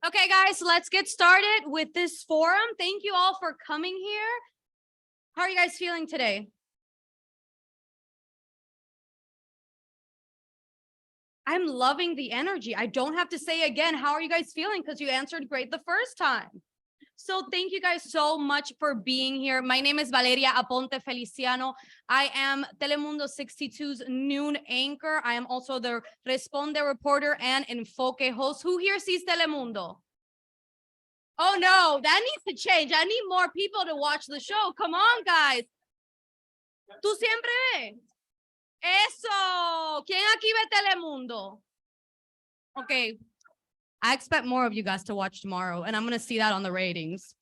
Okay, guys, let's get started with this forum. Thank you all for coming here. How are you guys feeling today? I'm loving the energy. I don't have to say again, how are you guys feeling? Because you answered great the first time. So thank you guys so much for being here. My name is Valeria Aponte Feliciano. I am Telemundo 62's noon anchor. I am also the Responde reporter and Enfoque host. Who here sees Telemundo? Oh no, that needs to change. I need more people to watch the show. Come on, guys. Tú siempre. Eso. ¿Quién aquí ve Telemundo? Okay. I expect more of you guys to watch tomorrow, and I'm going to see that on the ratings.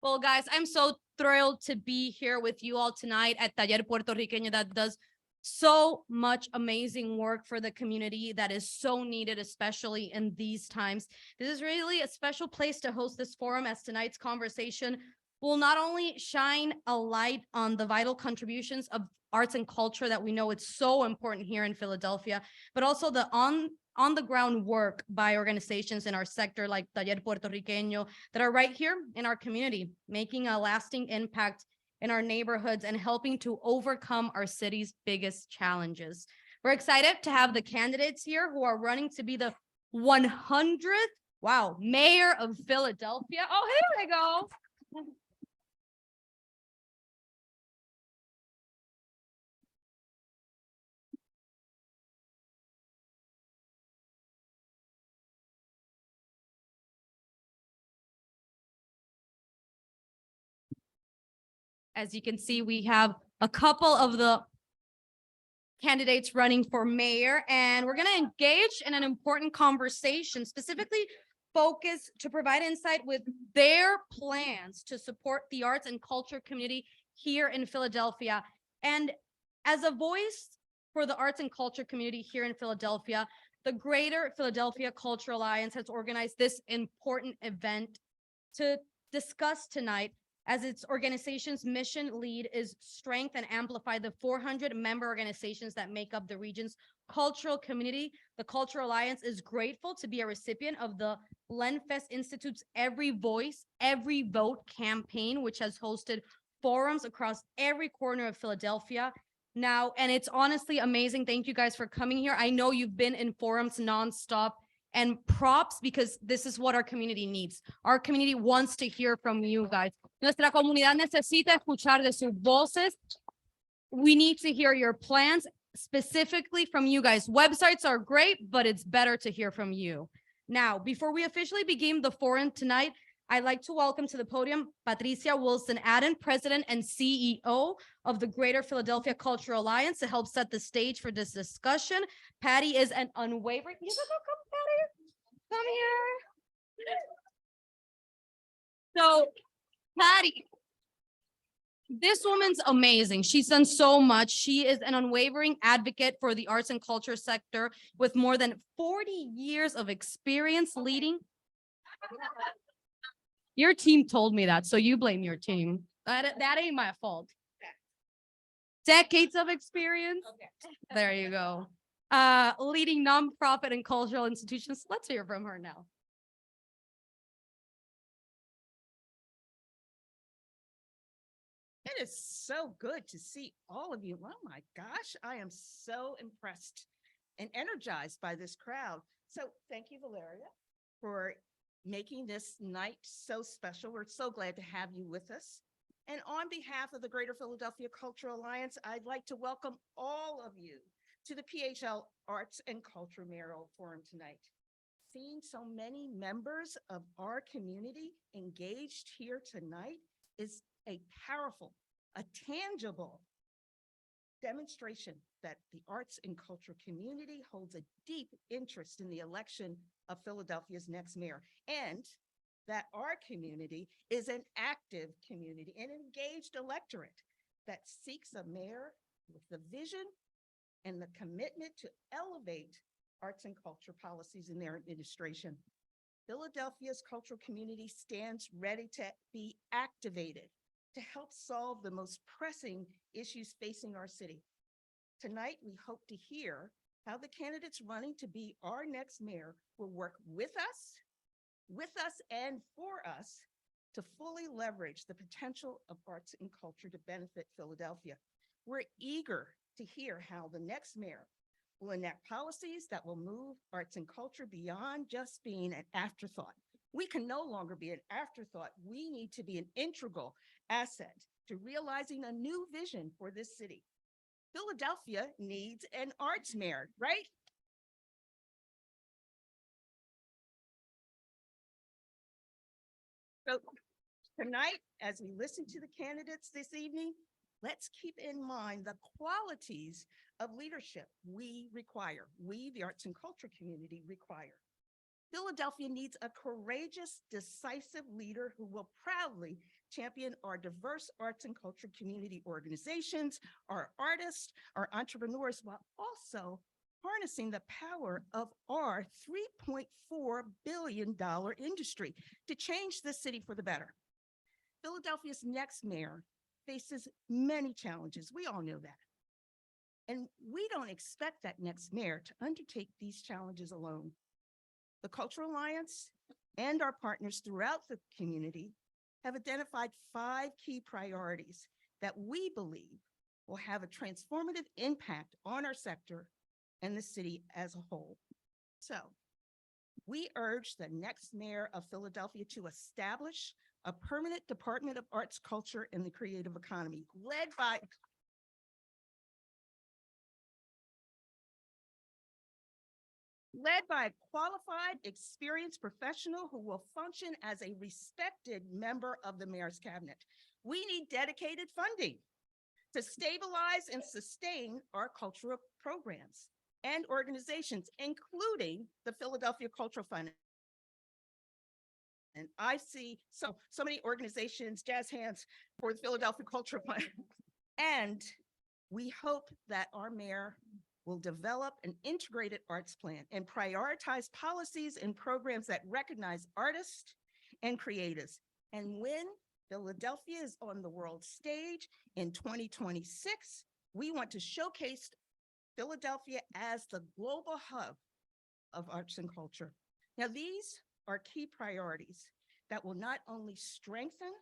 Well, guys, I'm so thrilled to be here with you all tonight at Taller Puertorriqueño that does so much amazing work for the community that is so needed, especially in these times. This is really a special place to host this forum, as tonight's conversation will not only shine a light on the vital contributions of arts and culture that we know it's so important here in Philadelphia, but also the on the ground work by organizations in our sector like Taller Puertorriqueño that are right here in our community, making a lasting impact in our neighborhoods and helping to overcome our city's biggest challenges. We're excited to have the candidates here who are running to be the 100th, mayor of Philadelphia. Oh, here we go. As you can see, we have a couple of the candidates running for mayor, and we're going to engage in an important conversation, specifically focused to provide insight with their plans to support the arts and culture community here in Philadelphia. And as a voice for the arts and culture community here in Philadelphia, the Greater Philadelphia Cultural Alliance has organized this important event to discuss tonight, as its organization's mission lead is strengthen and amplify the 400 member organizations that make up the region's cultural community. The Cultural Alliance is grateful to be a recipient of the Lenfest Institute's Every Voice, Every Vote campaign, which has hosted forums across every corner of Philadelphia. Now, and it's honestly amazing. Thank you guys for coming here. I know you've been in forums nonstop, and props, because this is what our community needs. Our community wants to hear from you guys. Nuestra comunidad necesita escuchar de sus voces. We need to hear your plans, specifically from you guys. Websites are great, but it's better to hear from you. Now, before we officially begin the forum tonight, I'd like to welcome to the podium Patricia Wilson-Adden, President and CEO of the Greater Philadelphia Cultural Alliance, to help set the stage for this discussion. Patty is an unwavering... Come here. So, Patty, this woman's amazing. She's done so much. She is an unwavering advocate for the arts and culture sector with more than 40 years of experience leading. Your team told me that, so you blame your team. That ain't my fault. Decades of experience. There you go. Leading nonprofit and cultural institutions. Let's hear from her now. It is so good to see all of you. Oh my gosh, I am so impressed and energized by this crowd. So thank you, Valeria, for making this night so special. We're so glad to have you with us. And on behalf of the Greater Philadelphia Cultural Alliance, I'd like to welcome all of you to the PHL Arts and Culture Mayoral Forum tonight. Seeing so many members of our community engaged here tonight is a powerful, a tangible demonstration that the arts and culture community holds a deep interest in the election of Philadelphia's next mayor, and that our community is an active community, an engaged electorate that seeks a mayor with the vision and the commitment to elevate arts and culture policies in their administration. Philadelphia's cultural community stands ready to be activated to help solve the most pressing issues facing our city. Tonight, we hope to hear how the candidates running to be our next mayor will work with us with us and for us to fully leverage the potential of arts and culture to benefit Philadelphia. We're eager to hear how the next mayor will enact policies that will move arts and culture beyond just being an afterthought. We can no longer be an afterthought. We need to be an integral asset to realizing a new vision for this city. Philadelphia needs an arts mayor, right? So tonight, as we listen to the candidates this evening, let's keep in mind the qualities of leadership we require, we, the arts and culture community, require. Philadelphia needs a courageous, decisive leader who will proudly champion our diverse arts and culture community organizations, our artists, our entrepreneurs, while also harnessing the power of our $3.4 billion industry to change the city for the better. Philadelphia's next mayor faces many challenges. We all know that. And we don't expect that next mayor to undertake these challenges alone. The Cultural Alliance and our partners throughout the community have identified 5 key priorities that we believe will have a transformative impact on our sector and the city as a whole. So we urge the next mayor of Philadelphia to establish a permanent Department of Arts, Culture, and the Creative Economy, led by a qualified, experienced professional who will function as a respected member of the mayor's cabinet. We need dedicated funding to stabilize and sustain our cultural programs and organizations, including the Philadelphia Cultural Fund. And I see so many organizations, jazz hands for the Philadelphia Cultural Fund. And we hope that our mayor will develop an integrated arts plan and prioritize policies and programs that recognize artists and creatives. And when Philadelphia is on the world stage in 2026, we want to showcase Philadelphia as the global hub of arts and culture. Now, these are key priorities that will not only strengthen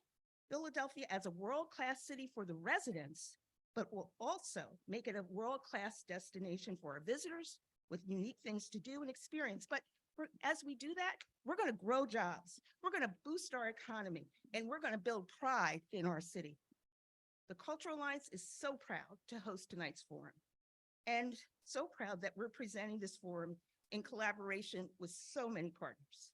Philadelphia as a world-class city for the residents, but will also make it a world-class destination for our visitors with unique things to do and experience. But as we do that, we're going to grow jobs, we're going to boost our economy, and we're going to build pride in our city. The Cultural Alliance is so proud to host tonight's forum, and so proud that we're presenting this forum in collaboration with so many partners.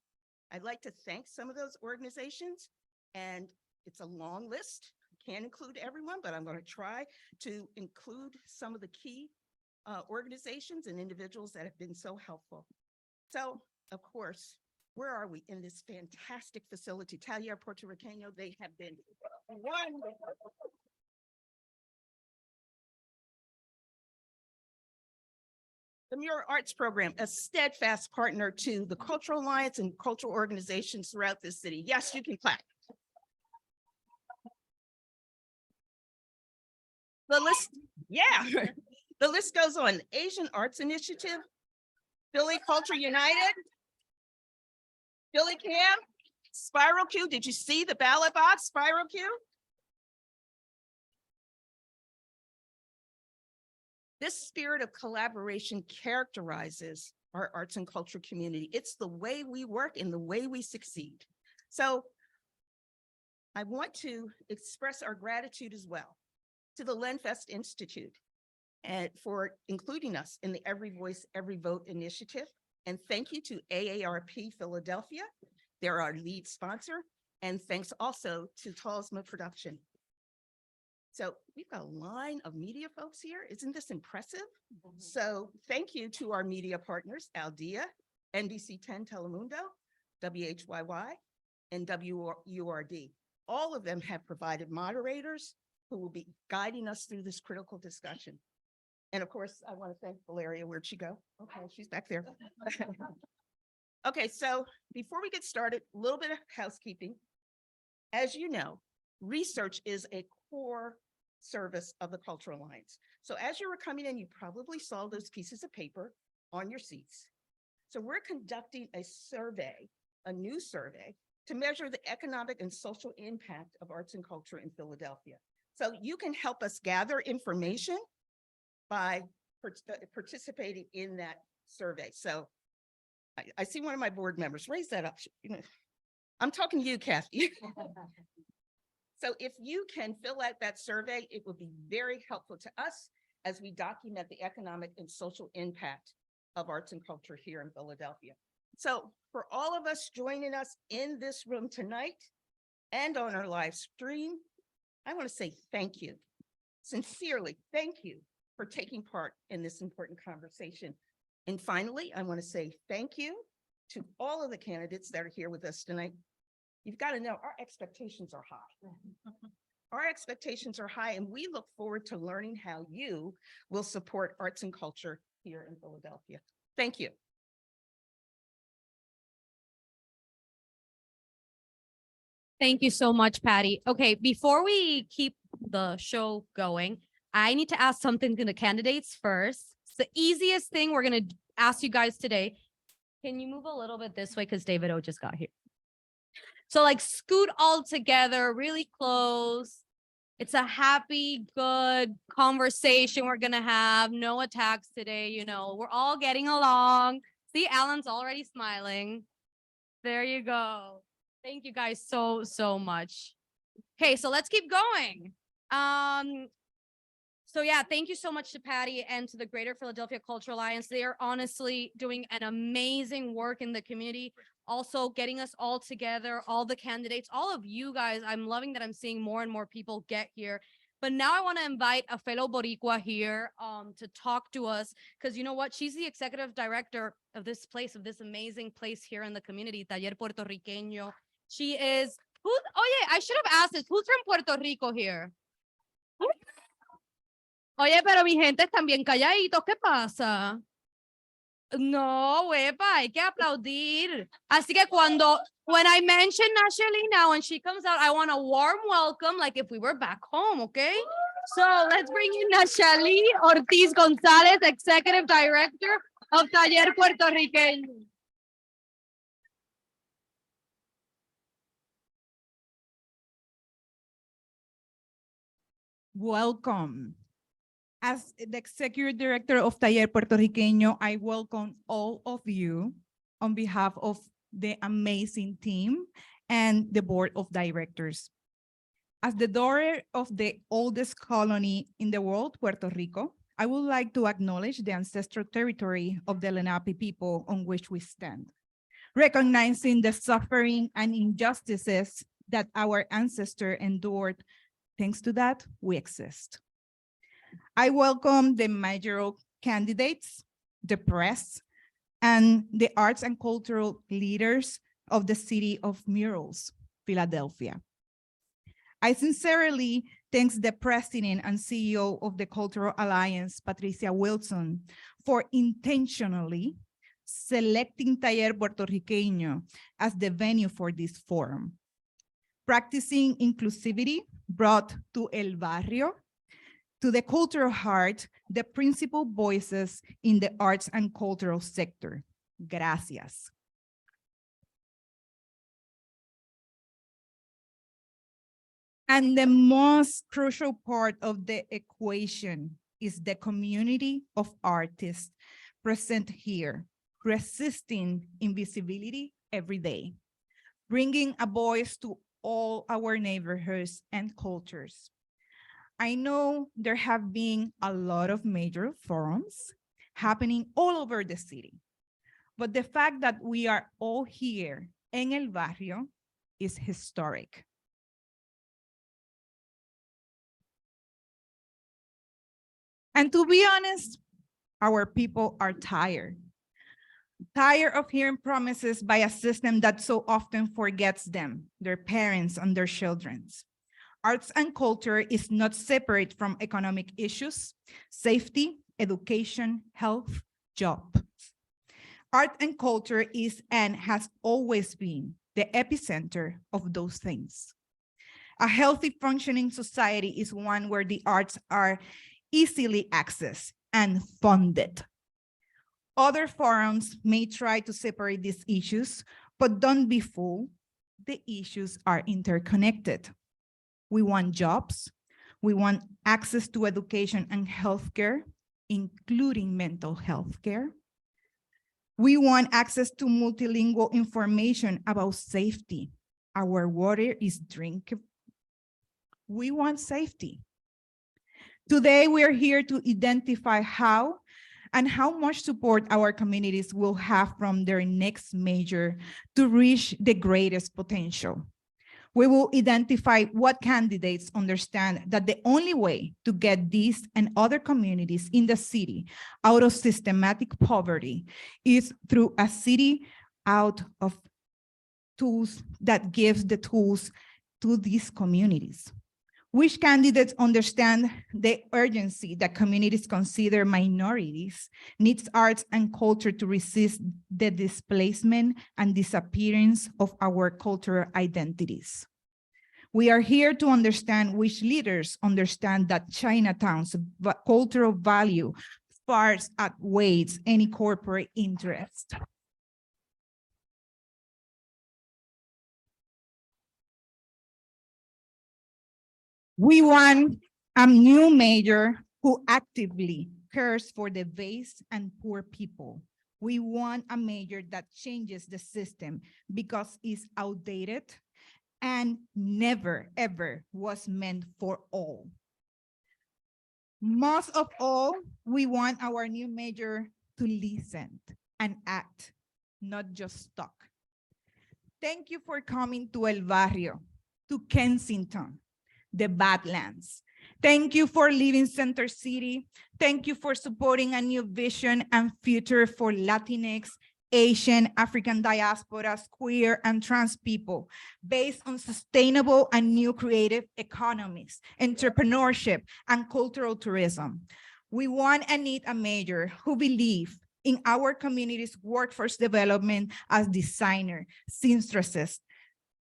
I'd like to thank some of those organizations, and it's a long list. Can't include everyone, but I'm going to try to include some of the key organizations and individuals that have been so helpful. So, of course, where are we in this fantastic facility? Taller Puertorriqueño, they have been wonderful. The Mural Arts Program, a steadfast partner to the Cultural Alliance and cultural organizations throughout this city. Yes, you can clap. The list, yeah, the list goes on. Asian Arts Initiative, Philly Culture United, Philly Camp, Spiral Q. Did you see the ballot box, Spiral Q? This spirit of collaboration characterizes our arts and culture community. It's the way we work and the way we succeed. So I want to express our gratitude as well to the Lenfest Institute and for including us in the Every Voice, Every Vote initiative. And thank you to AARP Philadelphia. They're our lead sponsor. And thanks also to Talsma Production. So we've got a line of media folks here. Isn't this impressive? So thank you to our media partners, Aldea, NBC 10 Telemundo, WHYY, and WURD. All of them have provided moderators who will be guiding us through this critical discussion. And of course, I want to thank Valeria. Where'd she go? Okay, she's back there. Okay, so before we get started, a little bit of housekeeping. As you know, research is a core service of the Cultural Alliance. So as you were coming in, you probably saw those pieces of paper on your seats. So we're conducting a survey a new survey to measure the economic and social impact of arts and culture in Philadelphia. So you can help us gather information by participating in that survey. So I see one of my board members, raise that up. I'm talking to you, Kathy. So if you can fill out that survey, it would be very helpful to us as we document the economic and social impact of arts and culture here in Philadelphia. So for all of us joining us in this room tonight and on our live stream, I want to say thank you. Sincerely, thank you for taking part in this important conversation. And finally, I want to say thank you to all of the candidates that are here with us tonight. You've got to know our expectations are high. Our expectations are high, and we look forward to learning how you will support arts and culture here in Philadelphia. Thank you. Thank you so much, Patty. Okay, before we keep the show going, I need to ask something to the candidates first. It's the easiest thing we're going to ask you guys today. Can you move a little bit this way? Because David O just got here. So like scoot all together really close. It's a happy, good conversation we're going to have. No attacks today. You know, we're all getting along. See, Alan's already smiling. There you go. Thank you guys so much. Okay, so let's keep going. So yeah, thank you so much to Patty and to the Greater Philadelphia Cultural Alliance. They are honestly doing an amazing work in the community. Also getting us all together, all the candidates, all of you guys. I'm loving that I'm seeing more and more people get here. But now I want to invite a fellow Boricua here to talk to us, because you know what? She's the executive director of this place, of this amazing place here in the community, Taller Puertorriqueño. She is, oh yeah, I should have asked this. Who's from Puerto Rico here? Oye, pero mi gente están bien calladitos. ¿Qué pasa? No, wepa, hay que aplaudir. Así que when I mention Nacheli now and she comes out, I want a warm welcome, like if we were back home, okay? So let's bring in Nacheli Ortiz Gonzalez, Executive Director of Taller Puertorriqueño. Welcome. As the Executive Director of Taller Puertorriqueño, I welcome all of you on behalf of the amazing team and the Board of Directors. As the daughter of the oldest colony in the world, Puerto Rico, I would like to acknowledge the ancestral territory of the Lenape people on which we stand, recognizing the suffering and injustices that our ancestors endured. Thanks to that, we exist. I welcome the mayoral candidates, the press, and the arts and cultural leaders of the city of Murals, Philadelphia. I sincerely thank the president and CEO of the Cultural Alliance, Patricia Wilson, for intentionally selecting Taller Puertorriqueño as the venue for this forum. Practicing inclusivity brought to El Barrio, to the cultural heart, the principal voices in the arts and cultural sector. Gracias. And the most crucial part of the equation is the community of artists present here, resisting invisibility every day, bringing a voice to all our neighborhoods and cultures. I know there have been a lot of major forums happening all over the city, but the fact that we are all here in El Barrio is historic. And to be honest, our people are tired of hearing promises by a system that so often forgets them, their parents and their children. Arts and culture is not separate from economic issues, safety, education, health, jobs. Art and culture is and has always been the epicenter of those things. A healthy functioning society is one where the arts are easily accessed and funded. Other forums may try to separate these issues But don't be fooled, the issues are interconnected. We want jobs, we want access to education and healthcare, including mental health care. We want access to multilingual information about safety. Our water is drinkable. We want safety. Today, we are here to identify how and how much support our communities will have from their next major to reach the greatest potential. We will identify what candidates understand that the only way to get these and other communities in the city out of systematic poverty is through a city out of tools that gives the tools to these communities. Which candidates understand the urgency that communities consider minorities needs arts and culture to resist the displacement and disappearance of our cultural identities. We are here to understand which leaders understand that Chinatown's cultural value far outweighs any corporate interest. We want a new mayor who actively cares for the base and poor people. We want a mayor that changes the system because it's outdated and never, ever was meant for all. Most of all, we want our new mayor to listen and act, not just talk. Thank you for coming to El Barrio, to Kensington, the Badlands. Thank you for leaving Center City. Thank you for supporting a new vision and future for Latinx, Asian, African diasporas, queer, and trans people based on sustainable and new creative economies, entrepreneurship, and cultural tourism. We want and need a mayor who believes in our community's workforce development as designer, seamstresses,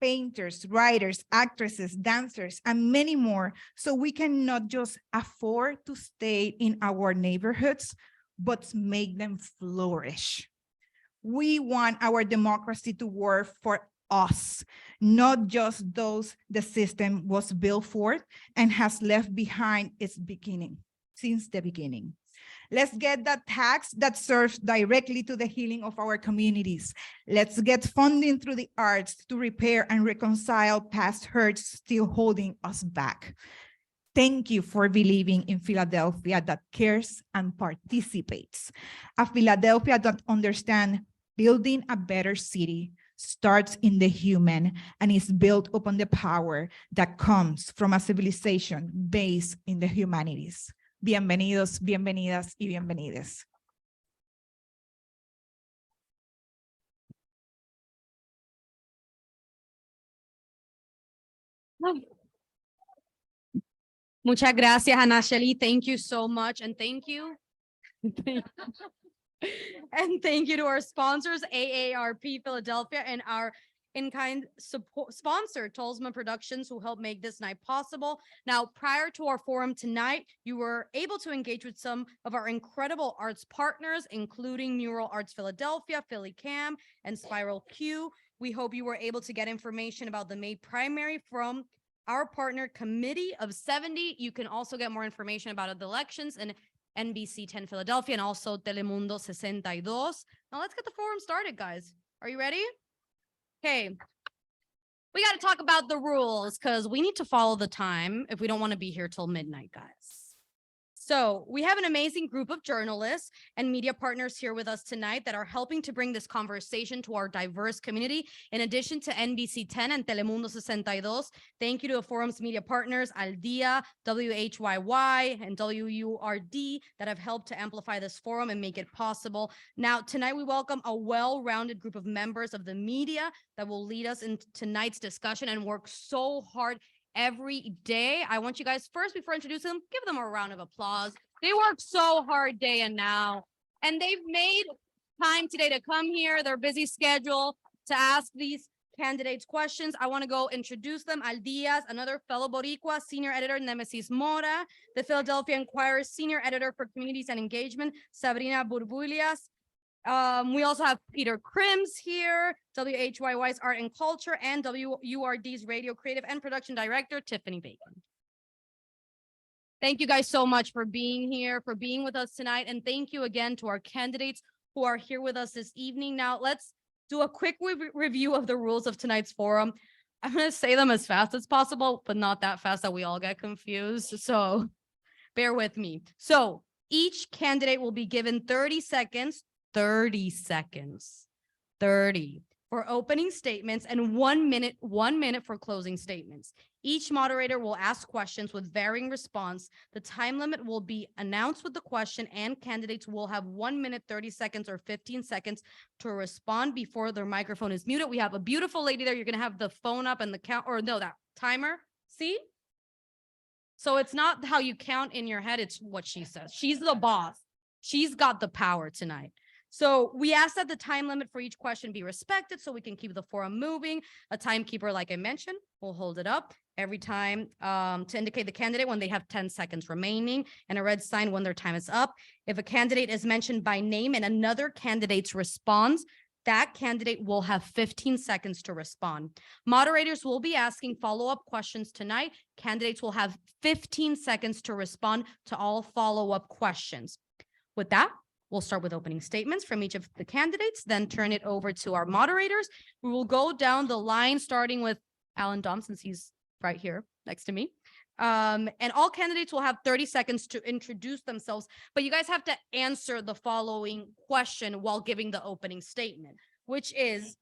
painters, writers, actresses, dancers, and many more, so we can not just afford to stay in our neighborhoods, but make them flourish. We want our democracy to work for us, not just those the system was built for and has left behind since the beginning. Let's get that tax that serves directly to the healing of our communities. Let's get funding through the arts to repair and reconcile past hurts still holding us back. Thank you for believing in Philadelphia that cares and participates. A Philadelphia that understands building a better city starts in the human and is built upon the power that comes from a civilization based in the humanities. Bienvenidos, bienvenidas y bienvenides. Muchas gracias, Anasheli. Thank you so much. And thank you. And thank you to our sponsors, AARP Philadelphia, and our in-kind support sponsor, Tolsma Productions, who helped make this night possible. Now, prior to our forum tonight, you were able to engage with some of our incredible arts partners, including Mural Arts Philadelphia, Philly Cam, and Spiral Q. We hope you were able to get information about the May primary from our partner committee of 70. You can also get more information about the elections and NBC 10 Philadelphia and also Telemundo 62. Now let's get the forum started, guys. Are you ready? Okay. We got to talk about the rules because we need to follow the time if we don't want to be here till midnight, guys. So we have an amazing group of journalists and media partners here with us tonight that are helping to bring this conversation to our diverse community. In addition to NBC 10 and Telemundo 62, thank you to the forum's media partners, Al Dia, WHYY, and WURD that have helped to amplify this forum and make it possible. Now, tonight we welcome a well-rounded group of members of the media that will lead us in tonight's discussion and work so hard every day. I want you guys first, before I introduce them, give them a round of applause. They work so hard day and now, and they've made time today to come here, their busy schedule, to ask these candidates questions. I want to go introduce them. Al Diaz, another fellow Boricua, senior editor, Nemesis Mora, the Philadelphia Inquirer, senior editor for communities and engagement, Sabrina Burbulias, We also have Peter Crims here, WHYY's Art and Culture, and WURD's Radio Creative and Production Director, Tiffany Bacon. Thank you guys so much for being here, for being with us tonight. And thank you again to our candidates who are here with us this evening. Now, let's do a quick review of the rules of tonight's forum. I'm going to say them as fast as possible, but not that fast that we all get confused. So bear with me. So each candidate will be given 30 seconds, 30 for opening statements and 1 minute for closing statements. Each moderator will ask questions with varying response. The time limit will be announced with the question, and candidates will have 1 minute, 30 seconds or 15 seconds to respond before their microphone is muted. We have a beautiful lady there. You're going to have the phone up and the count, or no, that timer. See? So it's not how you count in your head. It's what she says. She's the boss. She's got the power tonight. So we ask that the time limit for each question be respected so we can keep the forum moving. A timekeeper, like I mentioned, will hold it up every time to indicate the candidate when they have 10 seconds remaining, and a red sign when their time is up. If a candidate is mentioned by name and another candidate's responds, that candidate will have 15 seconds to respond. Moderators will be asking follow-up questions tonight. Candidates will have 15 seconds to respond to all follow-up questions. With that, we'll start with opening statements from each of the candidates, then turn it over to our moderators. We will go down the line, starting with Alan Dom, since he's right here next to me. And all candidates will have 30 seconds to introduce themselves, but you guys have to answer the following question while giving the opening statement, which is,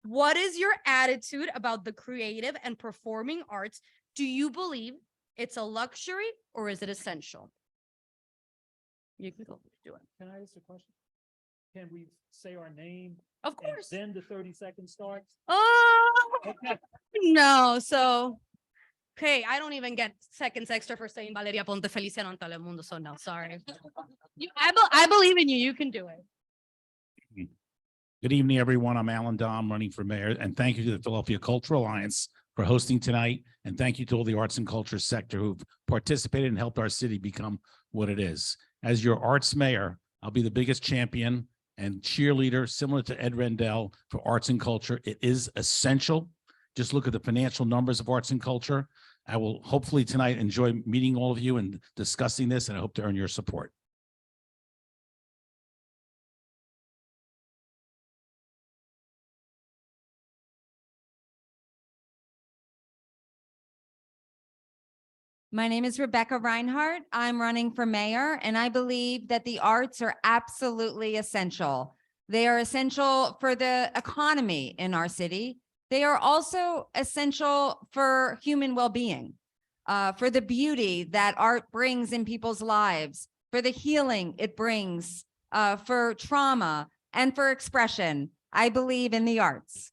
what is your attitude about the creative and performing arts? Do you believe it's a luxury or is it essential? You can go do it. Can I ask a question? Can we say our name? Of And course. then the 30 seconds starts? Oh, Okay. no. So, okay, I don't even get seconds extra for saying Valeria Ponte Feliciano en Telemundo. So no, sorry. I believe in you. You can do it. Good evening, everyone. I'm Alan Dom, running for mayor, and thank you to the Philadelphia Cultural Alliance for hosting tonight. And thank you to all the arts and culture sector who've participated and helped our city become what it is. As your arts mayor, I'll be the biggest champion and cheerleader, similar to Ed Rendell, for arts and culture. It is essential. Just look at the financial numbers of arts and culture. I will hopefully tonight enjoy meeting all of you and discussing this, and I hope to earn your support. My name is Rebecca Reinhardt. I'm running for mayor, and I believe that the arts are absolutely essential. They are essential for the economy in our city. They are also essential for human well-being, for the beauty that art brings in people's lives, for the healing it brings, for trauma, and for expression. I believe in the arts.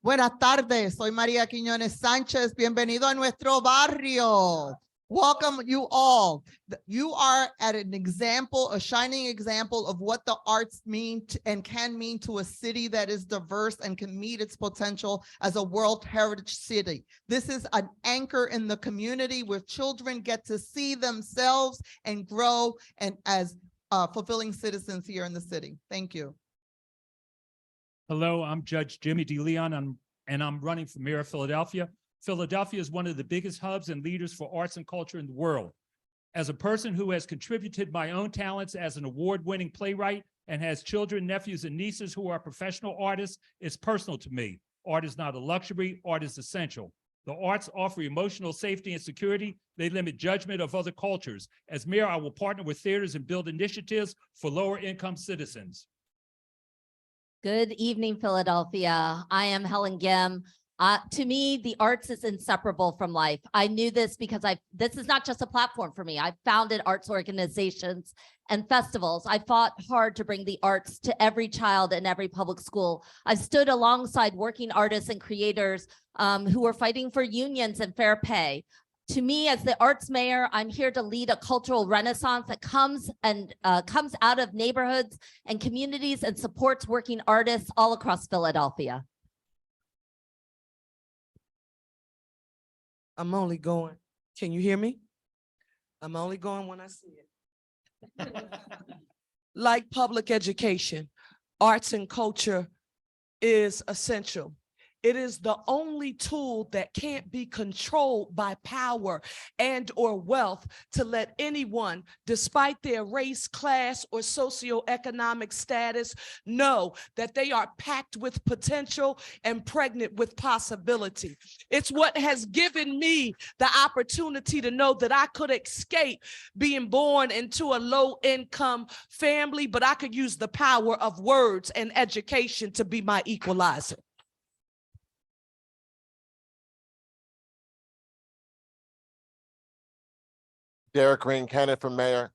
Buenas tardes, soy María Quiñones Sánchez. Bienvenido a nuestro barrio. Welcome you all. You are at an example, a shining example of what the arts mean and can mean to a city that is diverse and can meet its potential as a World Heritage City. This is an anchor in the community where children get to see themselves and grow and as fulfilling citizens here in the city. Thank you. Hello, I'm Judge Jimmy D. Leon, and I'm running for mayor of Philadelphia. Philadelphia is one of the biggest hubs and leaders for arts and culture in the world. As a person who has contributed my own talents as an award-winning playwright and has children, nephews, and nieces who are professional artists, it's personal to me. Art is not a luxury, art is essential. The arts offer emotional safety and security. They limit judgment of other cultures. As mayor, I will partner with theaters and build initiatives for lower income citizens. Good evening, Philadelphia. I am Helen Gim. To me, the arts is inseparable from life. I knew this because this is not just a platform for me. I founded arts organizations and festivals. I fought hard to bring the arts to every child in every public school. I stood alongside working artists and creators who were fighting for unions and fair pay. To me, as the arts mayor, I'm here to lead a cultural renaissance that comes out of neighborhoods and communities and supports working artists all across Philadelphia. I'm only going. Can you hear me? I'm only going when I see it. like public education, arts and culture is essential. It is the only tool that can't be controlled by power and or wealth to let anyone, despite their race, class, or socioeconomic status, know that they are packed with potential and pregnant with possibility. It's what has given me the opportunity to know that I could escape being born into a low-income family, but I could use the power of words and education to be my equalizer. Derek Green, candidate for mayor.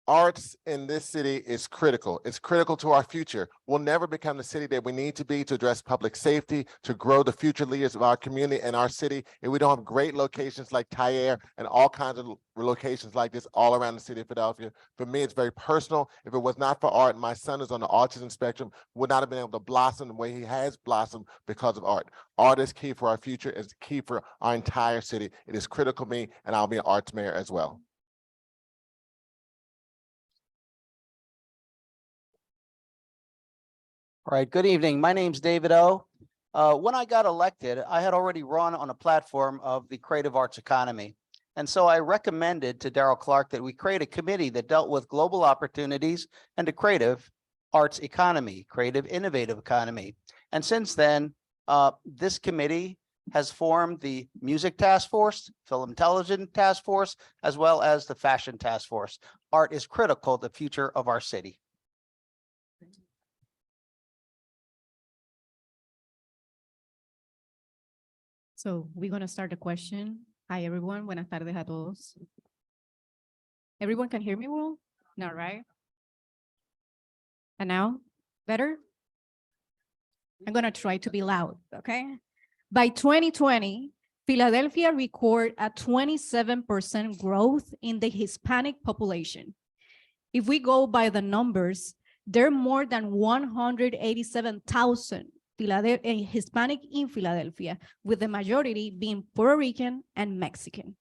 Arts in this city is critical. It's critical to our future. We'll never become the city that we need to be to address public safety, to grow the future leaders of our community and our city. If we don't have great locations like Taller and all kinds of locations like this all around the city of Philadelphia, for me, it's very personal. If it was not for art, my son is on the autism spectrum, would not have been able to blossom the way he has blossomed because of art. Art is key for our future. It's key for our entire city. It is critical to me, and I'll be an arts mayor as well. All right, good evening. My name's David O. When I got elected, I had already run on a platform of the creative arts economy. And so I recommended to Darrell Clark that we create a committee that dealt with global opportunities and the creative arts economy, creative innovative economy. And since then, this committee has formed the Music Task Force, Film Intelligence Task Force, as well as the Fashion Task Force. Art is critical to the future of our city. So we're going to start the question. Hi, everyone. Buenas tardes a todos. Everyone can hear me well? No, right? And now, better? I'm going to try to be loud, okay? By 2020, Philadelphia recorded a 27% growth in the Hispanic population. If we go by the numbers, there are more than 187,000 Hispanic in Philadelphia, with the majority being Puerto Rican and Mexican.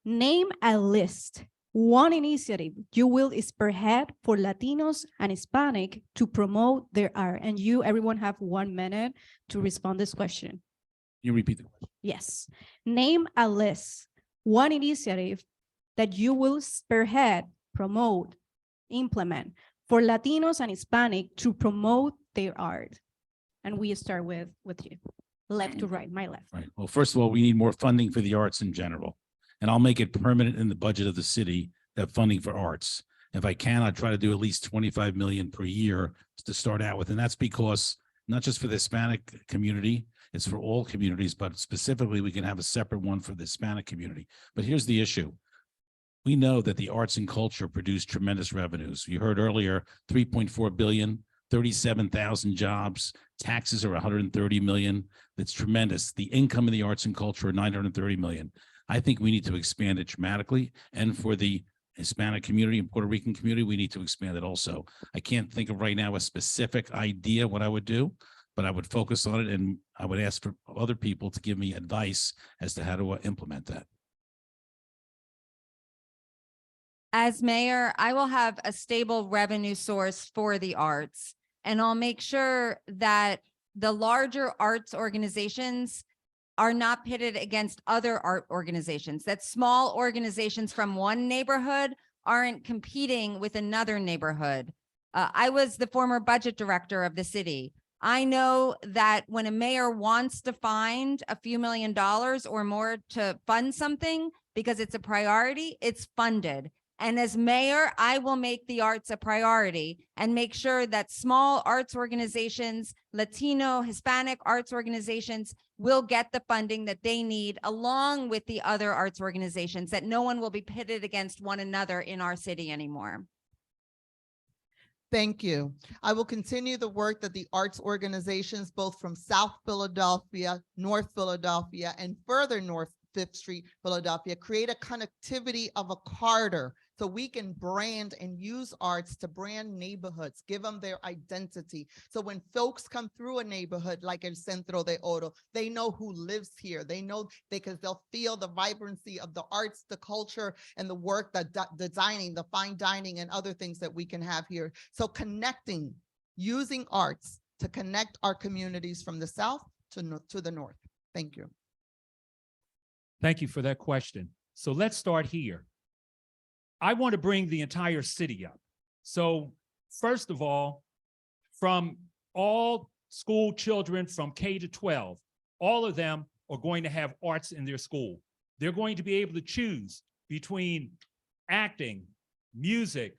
Name a list, one initiative you will spearhead for Latinos and Hispanic to promote their art. And you, everyone, have 1 minute to respond to this question. You repeat the question. Yes. Name a list, one initiative that you will spearhead, promote, implement for Latinos and Hispanic to promote their art. And we start with you, left to right, my left. Right. Well, first of all, we need more funding for the arts in general. And I'll make it permanent in the budget of the city, that funding for arts. If I can, I'll try to do at least 25 million per year to start out with. And that's because not just for the Hispanic community, it's for all communities, but specifically we can have a separate one for the Hispanic community. But here's the issue. We know that the arts and culture produce tremendous revenues. You heard earlier, 3.4 billion, 37,000 jobs, taxes are 130 million. That's tremendous. The income of the arts and culture are 930 million. I think we need to expand it dramatically. And for the Hispanic community and Puerto Rican community, we need to expand it also. I can't think of right now a specific idea what I would do, but I would focus on it, and I would ask for other people to give me advice as to how to implement that. As mayor, I will have a stable revenue source for the arts, and I'll make sure that the larger arts organizations are not pitted against other art organizations, that small organizations from one neighborhood aren't competing with another neighborhood. I was the former budget director of the city. I know that when a mayor wants to find a few $1,000,000 or more to fund something because it's a priority, it's funded. And as mayor, I will make the arts a priority and make sure that small arts organizations, Latino, Hispanic arts organizations will get the funding that they need, along with the other arts organizations, that no one will be pitted against one another in our city anymore. Thank you. I will continue the work that the arts organizations, both from South Philadelphia, North Philadelphia, and further north, 5th Street, Philadelphia, create a connectivity of a corridor so we can brand and use arts to brand neighborhoods, give them their identity. So when folks come through a neighborhood like El Centro de Oro, they know who lives here. They know because they'll feel the vibrancy of the arts, the culture, and the work, the designing, the fine dining, and other things that we can have here. So connecting, using arts to connect our communities from the south to the north. Thank you. Thank you for that question. So let's start here. I want to bring the entire city up. So first of all, from all school children from K to 12, all of them are going to have arts in their school. They're going to be able to choose between acting, music,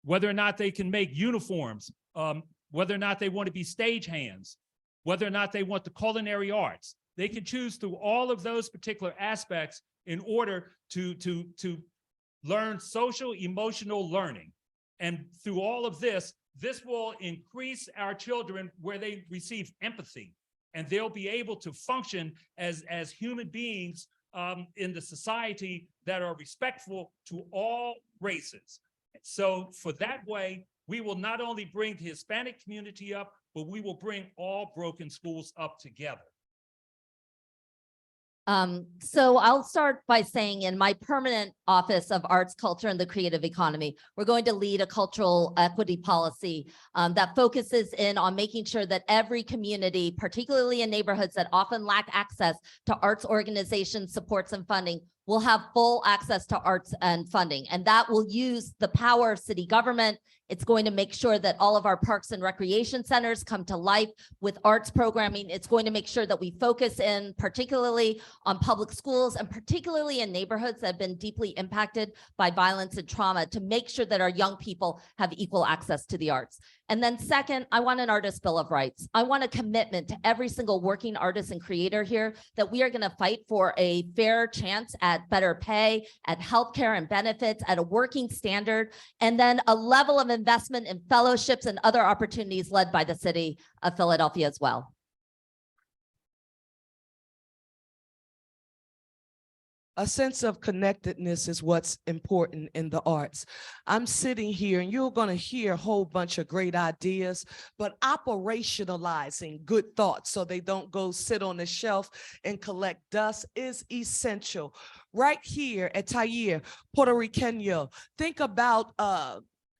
whether or not they can make uniforms, whether or not they want to be stagehands, whether or not they want the culinary arts. They can choose through all of those particular aspects in order to learn social emotional learning. And through all of this, this will increase our children where they receive empathy, and they'll be able to function as human beings in the society that are respectful to all races. So for that way, we will not only bring the Hispanic community up, but we will bring all broken schools up together. So I'll start by saying in my permanent office of arts, culture, and the creative economy, we're going to lead a cultural equity policy that focuses in on making sure that every community, particularly in neighborhoods that often lack access to arts organizations, supports, and funding, will have full access to arts and funding. And that will use the power of city government. It's going to make sure that all of our parks and recreation centers come to life with arts programming. It's going to make sure that we focus in particularly on public schools and particularly in neighborhoods that have been deeply impacted by violence and trauma to make sure that our young people have equal access to the arts. And then second, I want an artist bill of rights. I want a commitment to every single working artist and creator here that we are going to fight for a fair chance at better pay, at healthcare and benefits, at a working standard, and then a level of investment in fellowships and other opportunities led by the city of Philadelphia as well. A sense of connectedness is what's important in the arts. I'm sitting here and you're going to hear a whole bunch of great ideas, but operationalizing good thoughts so they don't go sit on the shelf and collect dust is essential. Right here at Taller Puertorriqueño, think about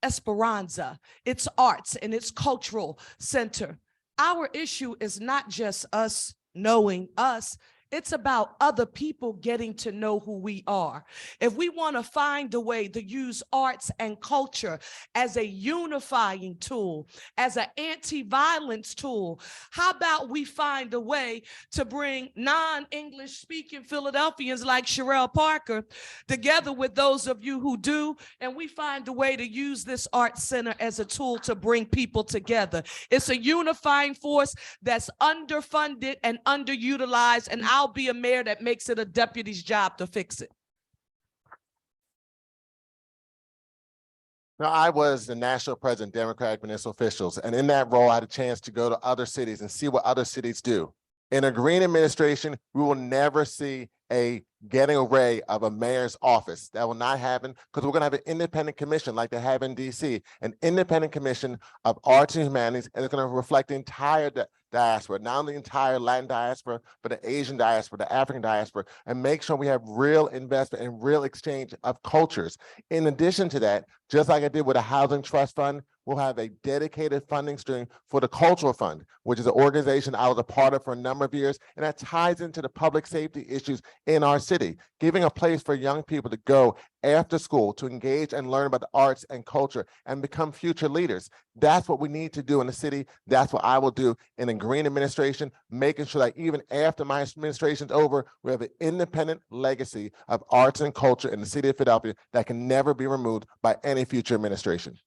Esperanza, its arts and its cultural center. Our issue is not just us knowing us. It's about other people getting to know who we are. If we want to find a way to use arts and culture as a unifying tool, as an anti-violence tool, how about we find a way to bring non-English speaking Philadelphians like Sherelle Parker together with those of you who do, and we find a way to use this arts center as a tool to bring people together. It's a unifying force that's underfunded and underutilized, and I'll be a mayor that makes it a deputy's job to fix it. Now, I was the national president, Democratic municipal officials, and in that role, I had a chance to go to other cities and see what other cities do. In a green administration, we will never see a getting away of a mayor's office. That will not happen because we're going to have an independent commission like they have in DC, an independent commission of arts and humanities, and it's going to reflect the entire diaspora, not only the entire Latin diaspora, but the Asian diaspora, the African diaspora, and make sure we have real investment and real exchange of cultures. In addition to that, just like I did with a housing trust fund, we'll have a dedicated funding stream for the Cultural Fund, which is an organization I was a part of for a number of years, and that ties into the public safety issues in our city, giving a place for young people to go after school to engage and learn about the arts and culture and become future leaders. That's what we need to do in the city. That's what I will do in a green administration, making sure that even after my administration's over, we have an independent legacy of arts and culture in the city of Philadelphia that can never be removed by any future administration.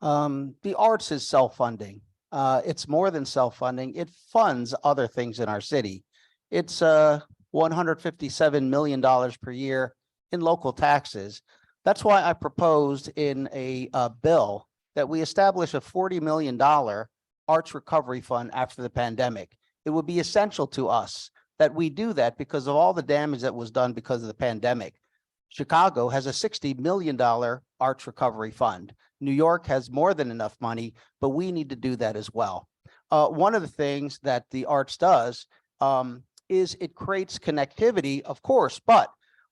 The arts is self-funding. It's more than self-funding. It funds other things in our city. It's $157 million per year in local taxes. That's why I proposed in a bill that we establish a $40 million arts recovery fund after the pandemic. It would be essential to us that we do that because of all the damage that was done because of the pandemic. Chicago has a $60 million arts recovery fund. New York has more than enough money, but we need to do that as well. One of the things that the arts does is it creates connectivity, of course, but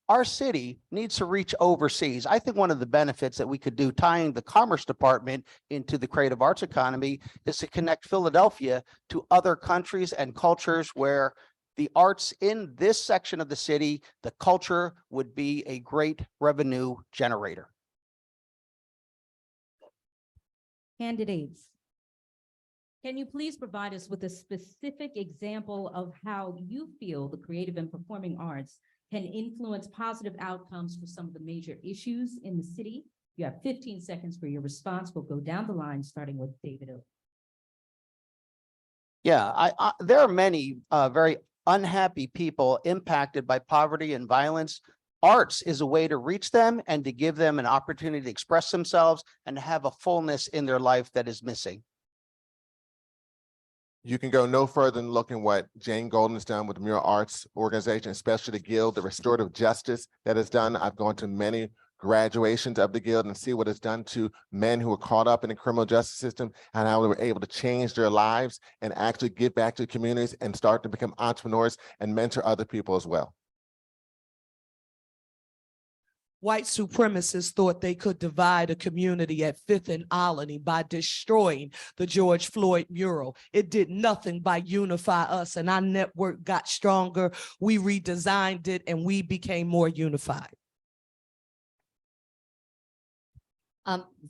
our city needs to reach overseas. I think one of the benefits that we could do tying the Commerce Department into the creative arts economy is to connect Philadelphia to other countries and cultures where the arts in this section of the city, the culture would be a great revenue generator. Candidates, can you please provide us with a specific example of how you feel the creative and performing arts can influence positive outcomes for some of the major issues in the city? You have 15 seconds for your response. We'll go down the line, starting with David O. Yeah, there are many very unhappy people impacted by poverty and violence. Arts is a way to reach them and to give them an opportunity to express themselves and have a fullness in their life that is missing. You can go no further than looking what Jane Golden has done with the Mural Arts Organization, especially the Guild, the restorative justice that is done. I've gone to many graduations of the Guild and see what it's done to men who were caught up in the criminal justice system and how they were able to change their lives and actually give back to communities and start to become entrepreneurs and mentor other people as well. White supremacists thought they could divide a community at 5th and Alany by destroying the George Floyd mural. It did nothing but unify us, and our network got stronger. We redesigned it and we became more unified.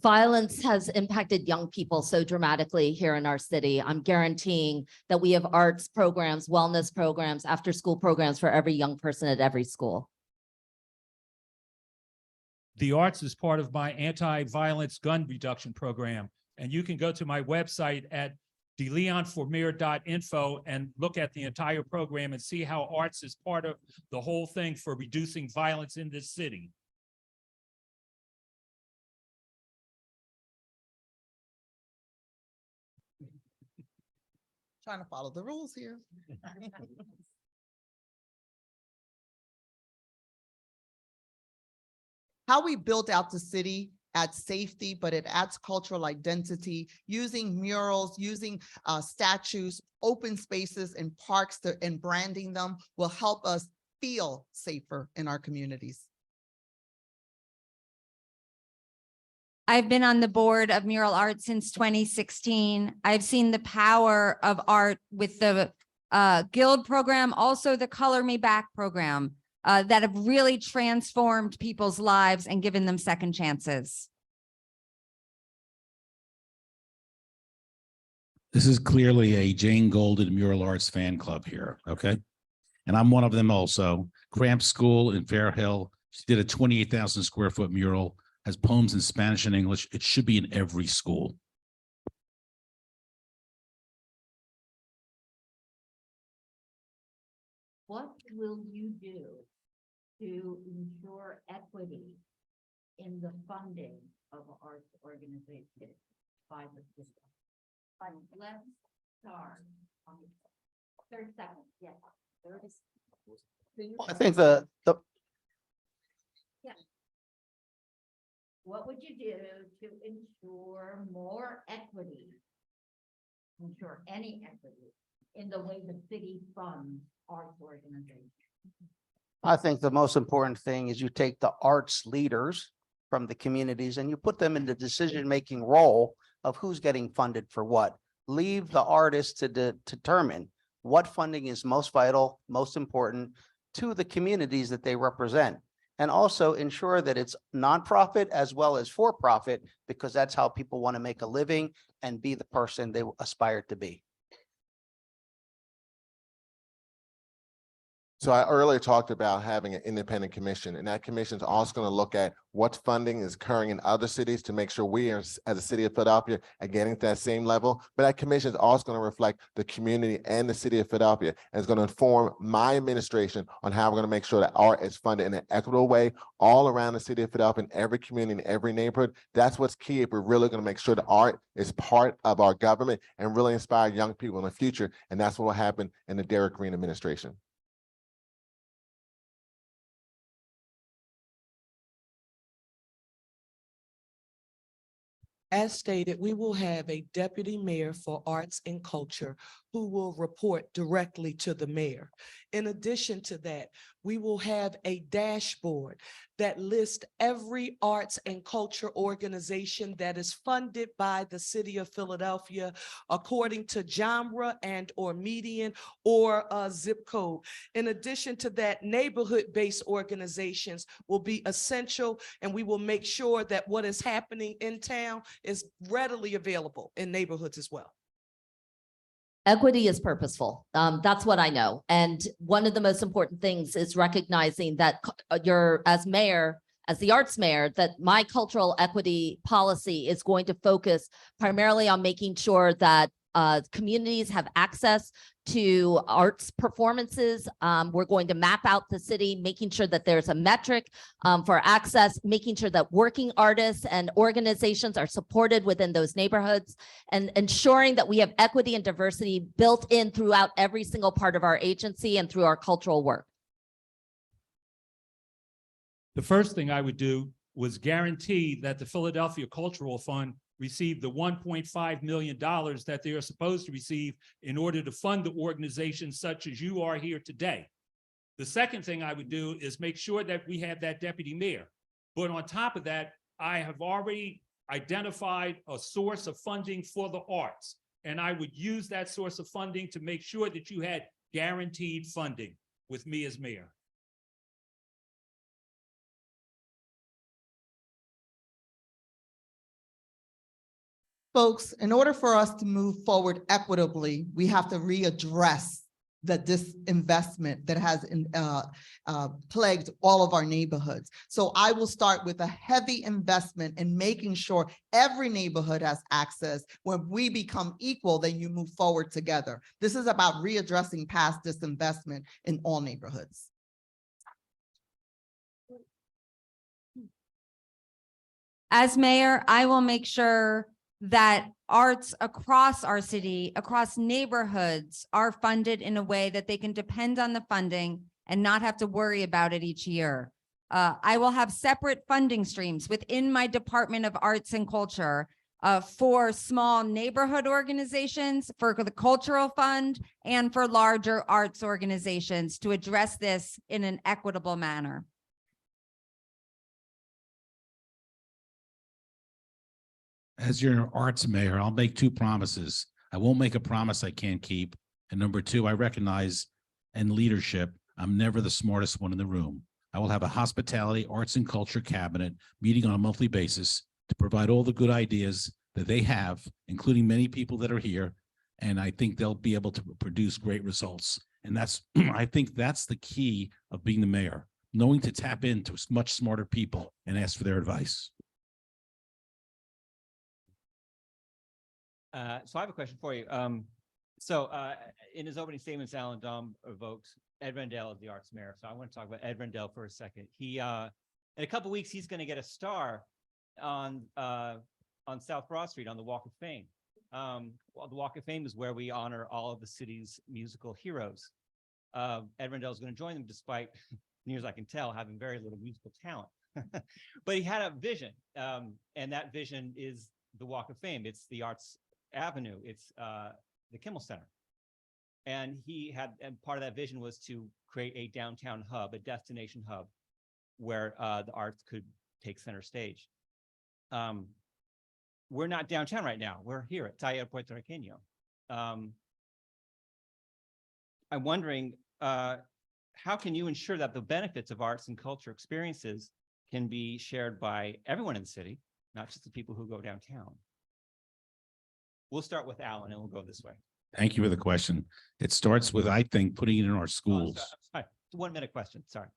Violence has impacted young people so dramatically here in our city. I'm guaranteeing that we have arts programs, wellness programs, after-school programs for every young person at every school. The arts is part of my anti-violence gun reduction program. And you can go to my website at deleonformayor.info and look at the entire program and see how arts is part of the whole thing for reducing violence in this city. Trying to follow the rules here. How we built out the city adds safety, but it adds cultural identity, using murals, using statues, open spaces and parks and branding them will help us feel safer in our communities. I've been on the board of Mural Art since 2016. I've seen the power of art with the Guild program, also the Color Me Back program, that have really transformed people's lives and given them second chances. This is clearly a Jane Golden Mural Arts fan club here, okay? And I'm one of them also. Cramp School in Fair Hill, she did a 28,000 square foot mural, has poems in Spanish and English. It should be in every school. What will you do to ensure equity in the funding of arts organizations by the system? Let's start on the 30 seconds. Yes. 30. I think the What would you do to ensure more equity, ensure any equity in the way the city funds arts organizations? I think the most important thing is you take the arts leaders from the communities and you put them in the decision-making role of who's getting funded for what. Leave the artists to determine what funding is most vital, most important to the communities that they represent. And also ensure that it's nonprofit as well as for-profit, because that's how people want to make a living and be the person they aspire to be. So I earlier talked about having an independent commission, and that commission is also going to look at what funding is occurring in other cities to make sure we are, as a city of Philadelphia, are getting to that same level. But that commission is also going to reflect the community and the city of Philadelphia, and it's going to inform my administration on how we're going to make sure that art is funded in an equitable way all around the city of Philadelphia, in every community, in every neighborhood. That's what's key if we're really going to make sure that art is part of our government and really inspire young people in the future. And that's what will happen in the Derek Green administration. As stated, we will have a deputy mayor for arts and culture who will report directly to the mayor. In addition to that, we will have a dashboard that lists every arts and culture organization that is funded by the city of Philadelphia according to genre and or median or zip code. In addition to that, neighborhood-based organizations will be essential, and we will make sure that what is happening in town is readily available in neighborhoods as well. Equity is purposeful. That's what I know. And one of the most important things is recognizing that you're, as mayor, as the arts mayor, that my cultural equity policy is going to focus primarily on making sure that communities have access to arts performances. We're going to map out the city, making sure that there's a metric for access, making sure that working artists and organizations are supported within those neighborhoods, and ensuring that we have equity and diversity built in throughout every single part of our agency and through our cultural work. The first thing I would do was guarantee that the Philadelphia Cultural Fund receive the $1.5 million that they are supposed to receive in order to fund the organizations such as you are here today. The second thing I would do is make sure that we have that deputy mayor. But on top of that, I have already identified a source of funding for the arts, and I would use that source of funding to make sure that you had guaranteed funding with me as mayor. Folks, in order for us to move forward equitably, we have to readdress the disinvestment that has plagued all of our neighborhoods. So I will start with a heavy investment in making sure every neighborhood has access. When we become equal, then you move forward together. This is about readdressing past disinvestment in all neighborhoods. As mayor, I will make sure that arts across our city, across neighborhoods, are funded in a way that they can depend on the funding and not have to worry about it each year. I will have separate funding streams within my Department of Arts and Culture for small neighborhood organizations, for the Cultural Fund, and for larger arts organizations to address this in an equitable manner. As your arts mayor, I'll make two promises. I won't make a promise I can't keep. And number two, I recognize in leadership, I'm never the smartest one in the room. I will have a hospitality, arts and culture cabinet meeting on a monthly basis to provide all the good ideas that they have, including many people that are here. And I think they'll be able to produce great results. And that's, I think that's the key of being the mayor, knowing to tap into much smarter people and ask for their advice. So I have a question for you. In his opening statements, Alan Dom evokes Ed Rendell as the arts mayor. So I want to talk about Ed Rendell for a second. He, in a couple of weeks, he's going to get a star on South Broad Street on the Walk of Fame. Well, the Walk of Fame is where we honor all of the city's musical heroes. Ed Rendell is going to join them, despite, near as I can tell, having very little musical talent. But he had a vision, and that vision is the Walk of Fame. It's the Arts Avenue. It's the Kimmel Center. And part of that vision was to create a downtown hub, a destination hub, where the arts could take center stage. We're not downtown right now. We're here at Taller Puertorriqueño. I'm wondering, how can you ensure that the benefits of arts and culture experiences can be shared by everyone in the city, not just the people who go downtown? We'll start with Alan and we'll go this way. Thank you for the question. It starts with, I think, putting it in our schools. 1-minute question, sorry.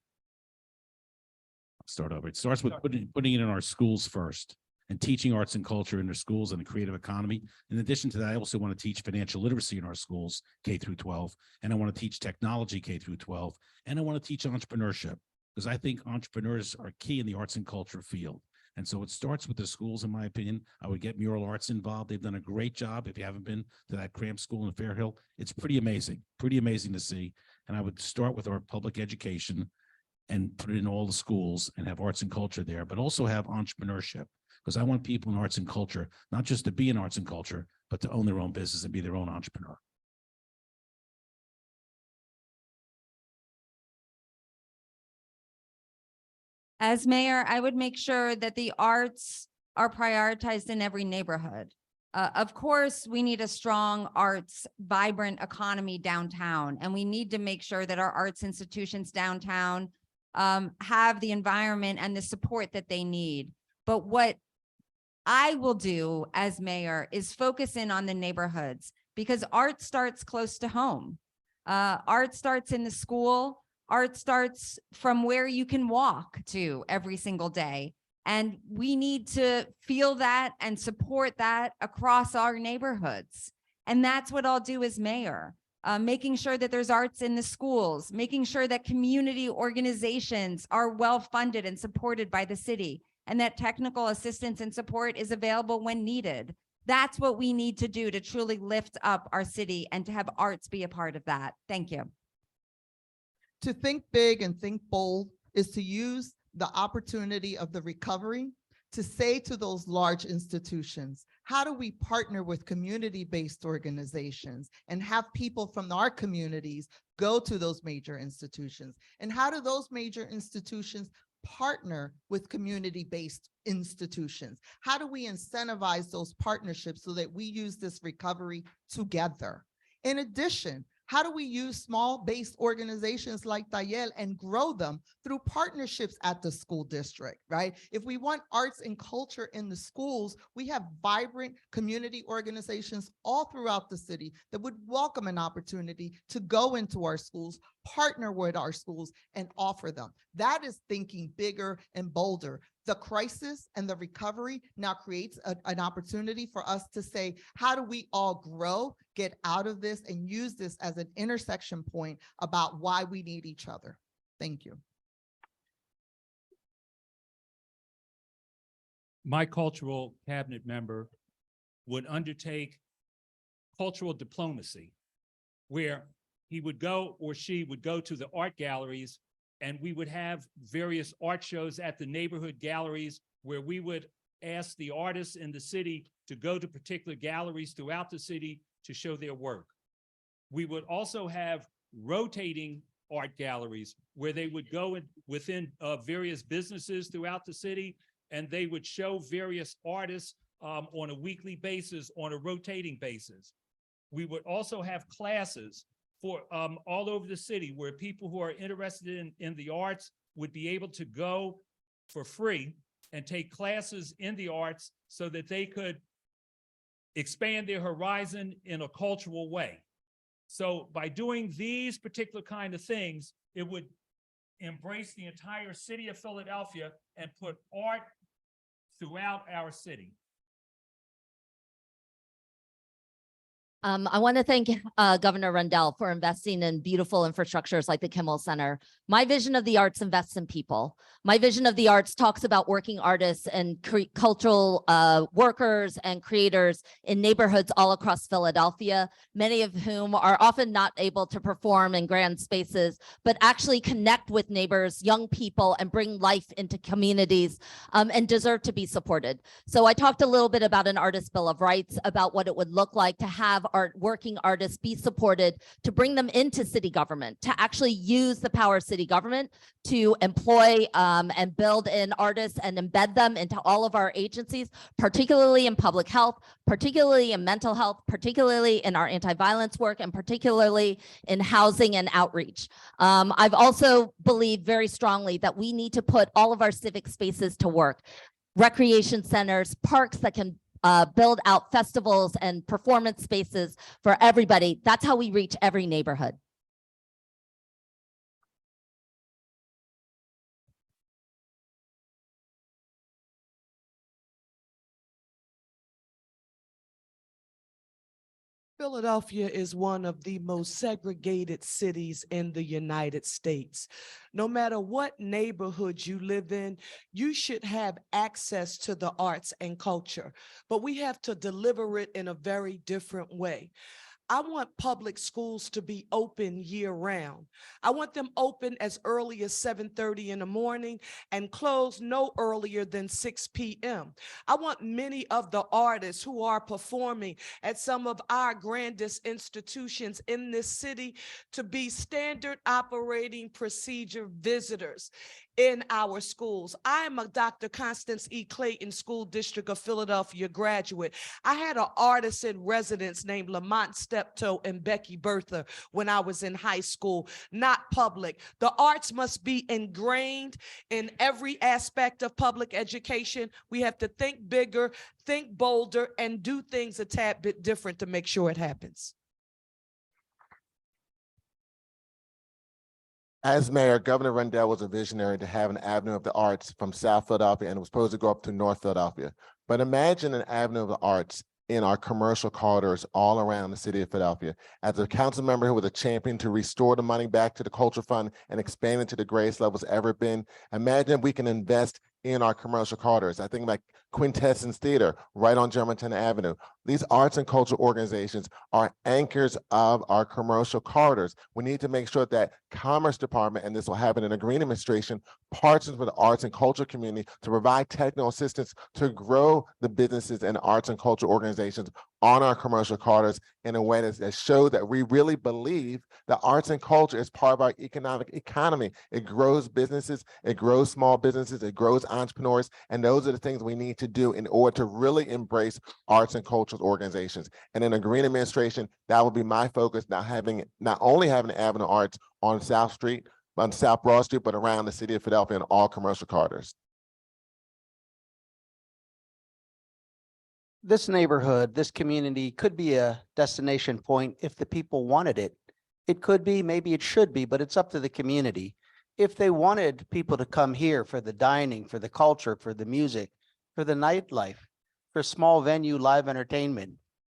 Start over. It starts with putting it in our schools first and teaching arts and culture in their schools and the creative economy. In addition to that, I also want to teach financial literacy in our schools, K through 12, and I want to teach technology K through 12, and I want to teach entrepreneurship because I think entrepreneurs are key in the arts and culture field. And so it starts with the schools, in my opinion. I would get Mural Arts involved. They've done a great job. If you haven't been to that cramped school in Fairhill, it's pretty amazing to see. And I would start with our public education and put it in all the schools and have arts and culture there, but also have entrepreneurship. Because I want people in arts and culture, not just to be in arts and culture, but to own their own business and be their own entrepreneur. As mayor, I would make sure that the arts are prioritized in every neighborhood. Of course, we need a strong arts, vibrant economy downtown, and we need to make sure that our arts institutions downtown have the environment and the support that they need. But what I will do as mayor is focus in on the neighborhoods because art starts close to home. Art starts in the school. Art starts from where you can walk to every single day. And we need to feel that and support that across our neighborhoods. And that's what I'll do as mayor. Making sure that there's arts in the schools, making sure that community organizations are well funded and supported by the city, and that technical assistance and support is available when needed. That's what we need to do to truly lift up our city and to have arts be a part of that. Thank you. To think big and think bold is to use the opportunity of the recovery to say to those large institutions, how do we partner with community-based organizations and have people from our communities go to those major institutions? And how do those major institutions partner with community-based institutions? How do we incentivize those partnerships so that we use this recovery together? In addition, how do we use small-based organizations like Taller and grow them through partnerships at the school district, right? If we want arts and culture in the schools, we have vibrant community organizations all throughout the city that would welcome an opportunity to go into our schools, partner with our schools, and offer them. That is thinking bigger and bolder. The crisis and the recovery now creates an opportunity for us to say, how do we all grow, get out of this, and use this as an intersection point about why we need each other? Thank you. My cultural cabinet member would undertake cultural diplomacy, where he would go or she would go to the art galleries, and we would have various art shows at the neighborhood galleries where we would ask the artists in the city to go to particular galleries throughout the city to show their work. We would also have rotating art galleries where they would go within various businesses throughout the city, and they would show various artists on a weekly basis, on a rotating basis. We would also have classes for all over the city where people who are interested in the arts would be able to go for free and take classes in the arts so that they could expand their horizon in a cultural way. So by doing these particular kind of things, it would embrace the entire city of Philadelphia and put art throughout our city. I want to thank Governor Rendell for investing in beautiful infrastructures like the Kimmel Center. My vision of the arts invests in people. My vision of the arts talks about working artists and cultural workers and creators in neighborhoods all across Philadelphia, many of whom are often not able to perform in grand spaces, but actually connect with neighbors, young people, and bring life into communities and deserve to be supported. So I talked a little bit about an Artist Bill of Rights, about what it would look like to have working artists be supported, to bring them into city government, to actually use the power of city government to employ and build in artists and embed them into all of our agencies, particularly in public health, particularly in mental health, particularly in our anti-violence work, and particularly in housing and outreach. I've also believed very strongly that we need to put all of our civic spaces to work. Recreation centers, parks that can build out festivals and performance spaces for everybody. That's how we reach every neighborhood. Philadelphia is one of the most segregated cities in the United States. No matter what neighborhood you live in, you should have access to the arts and culture, but we have to deliver it in a very different way. I want public schools to be open year round. I want them open as early as 7:30 in the morning and close no earlier than 6 p.m. I want many of the artists who are performing at some of our grandest institutions in this city to be standard operating procedure visitors in our schools. I'm a Dr. Constance E. Clayton School District of Philadelphia graduate. I had an artist in residence named Lamont Steptoe and Becky Bertha when I was in high school, not public. The arts must be ingrained in every aspect of public education. We have to think bigger, think bolder, and do things a tad bit different to make sure it happens. As mayor, Governor Rendell was a visionary to have an avenue of the arts from South Philadelphia, and it was supposed to go up to North Philadelphia. But imagine an avenue of the arts in our commercial corridors all around the city of Philadelphia. As a council member who was a champion to restore the money back to the culture fund and expand it to the greatest levels ever been, imagine if we can invest in our commercial corridors. I think about Quintessence Theater right on Germantown Avenue. These arts and cultural organizations are anchors of our commercial corridors. We need to make sure that Commerce Department, and this will happen in a Green administration, partners with the arts and culture community to provide technical assistance to grow the businesses and arts and cultural organizations on our commercial corridors in a way that shows that we really believe that arts and culture is part of our economy. It grows businesses, it grows small businesses, it grows entrepreneurs, and those are the things we need to do in order to really embrace arts and cultural organizations. And in a Green administration, that will be my focus, not only having an avenue of arts on South Street, on South Broad Street, but around the city of Philadelphia and all commercial corridors. This neighborhood, this community could be a destination point if the people wanted it. It could be, maybe it should be, but it's up to the community. If they wanted people to come here for the dining, for the culture, for the music, for the nightlife, for small venue live entertainment,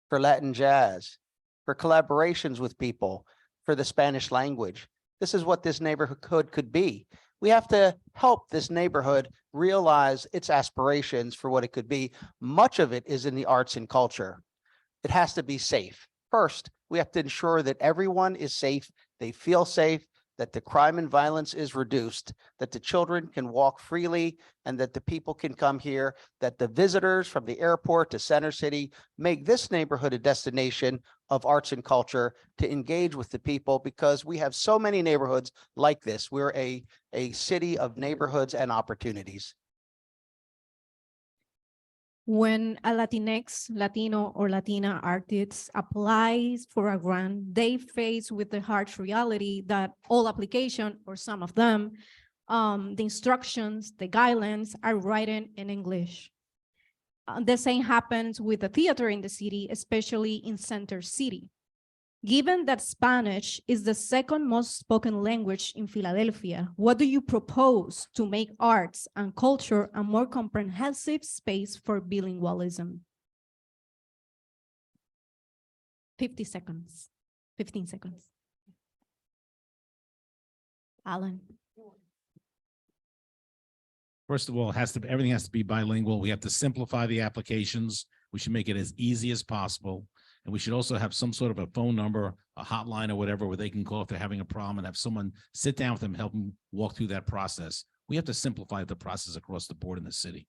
for Latin jazz, for collaborations with people, for the Spanish language, this is what this neighborhood could be. We have to help this neighborhood realize its aspirations for what it could be. Much of it is in the arts and culture. It has to be safe. First, we have to ensure that everyone is safe, they feel safe, that the crime and violence is reduced, that the children can walk freely, and that the people can come here, that the visitors from the airport to Center City make this neighborhood a destination of arts and culture to engage with the people, because we have so many neighborhoods like this. We're a city of neighborhoods and opportunities. When a Latinx, Latino, or Latina artist applies for a grant, they face with the harsh reality that all application, or some of them, the instructions, the guidelines are written in English. The same happens with the theater in the city, especially in Center City. Given that Spanish is the second most spoken language in Philadelphia, what do you propose to make arts and culture a more comprehensive space for bilingualism? 15 seconds. Alan. First of all, everything has to be bilingual. We have to simplify the applications. We should make it as easy as possible. And we should also have some sort of a phone number, a hotline or whatever, where they can call if they're having a problem and have someone sit down with them, help them walk through that process. We have to simplify the process across the board in the city.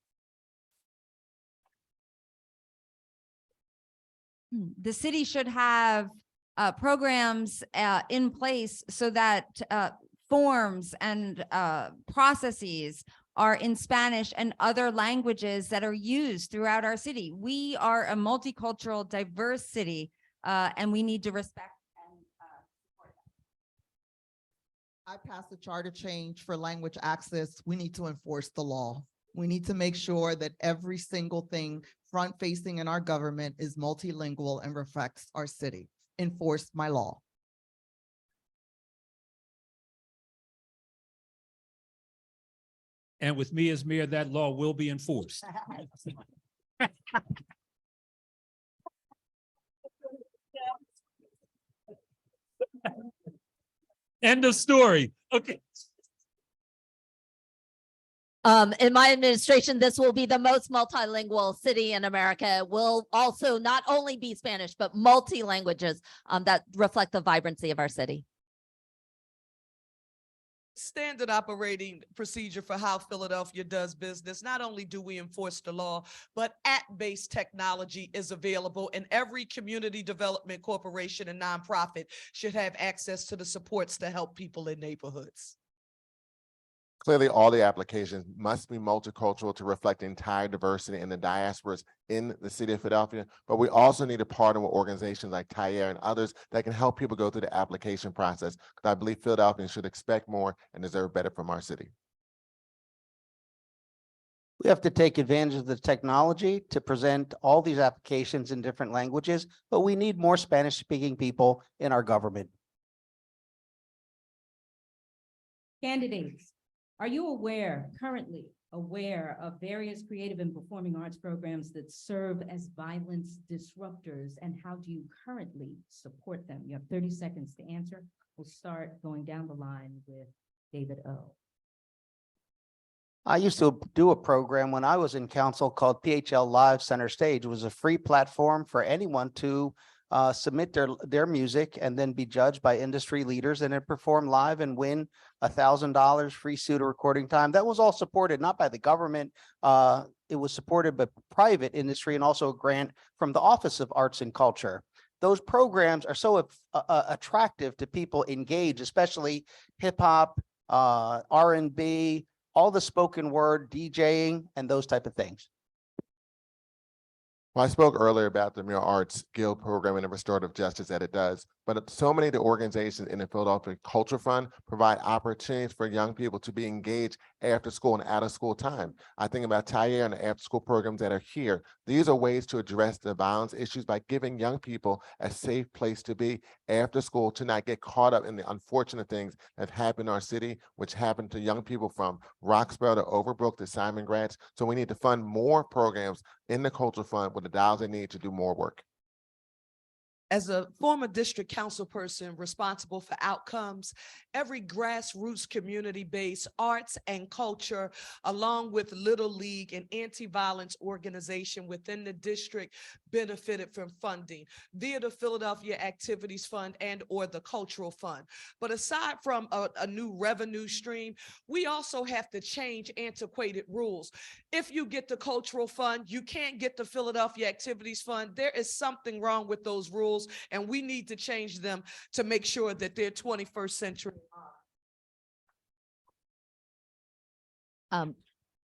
The city should have programs in place so that forms and processes are in Spanish and other languages that are used throughout our city. We are a multicultural, diverse city, and we need to respect and support that. I passed a charter change for language access. We need to enforce the law. We need to make sure that every single thing front facing in our government is multilingual and reflects our city. Enforce my law. And with me as mayor, that law will be enforced. End of story. Okay. In my administration, this will be the most multilingual city in America. It will also not only be Spanish, but multi-languages that reflect the vibrancy of our city. Standard operating procedure for how Philadelphia does business. Not only do we enforce the law, but app-based technology is available, and every community development corporation and nonprofit should have access to the supports to help people in neighborhoods. Clearly, all the applications must be multicultural to reflect the entire diversity in the diasporas in the city of Philadelphia. But we also need to partner with organizations like Taller and others that can help people go through the application process. Because I believe Philadelphians should expect more and deserve better from our city. We have to take advantage of the technology to present all these applications in different languages, but we need more Spanish-speaking people in our government. Candidates, are you currently aware of various creative and performing arts programs that serve as violence disruptors, and how do you currently support them? You have 30 seconds to answer. We'll start going down the line with David O. I used to do a program when I was in council called PHL Live Center Stage. It was a free platform for anyone to submit their music and then be judged by industry leaders and then perform live and win $1,000 free studio recording time. That was all supported not by the government. It was supported by private industry and also a grant from the Office of Arts and Culture. Those programs are so attractive to people engaged, especially hip hop, R&B, all the spoken word, DJing, and those type of things. Well, I spoke earlier about the Mural Arts Guild program and the restorative justice that it does, but so many of the organizations in the Philadelphia Culture Fund provide opportunities for young people to be engaged after school and out of school time. I think about Taller and the after school programs that are here. These are ways to address the violence issues by giving young people a safe place to be after school, to not get caught up in the unfortunate things that have happened in our city, which happened to young people from Roxborough to Overbrook to Simon Gratz. So we need to fund more programs in the Culture Fund with the dollars they need to do more work. As a former district council person responsible for outcomes, every grassroots community-based arts and culture, along with Little League and anti-violence organization within the district, benefited from funding via the Philadelphia Activities Fund and or the Cultural Fund. But aside from a new revenue stream, we also have to change antiquated rules. If you get the Cultural Fund, you can't get the Philadelphia Activities Fund. There is something wrong with those rules, and we need to change them to make sure that they're 21st century.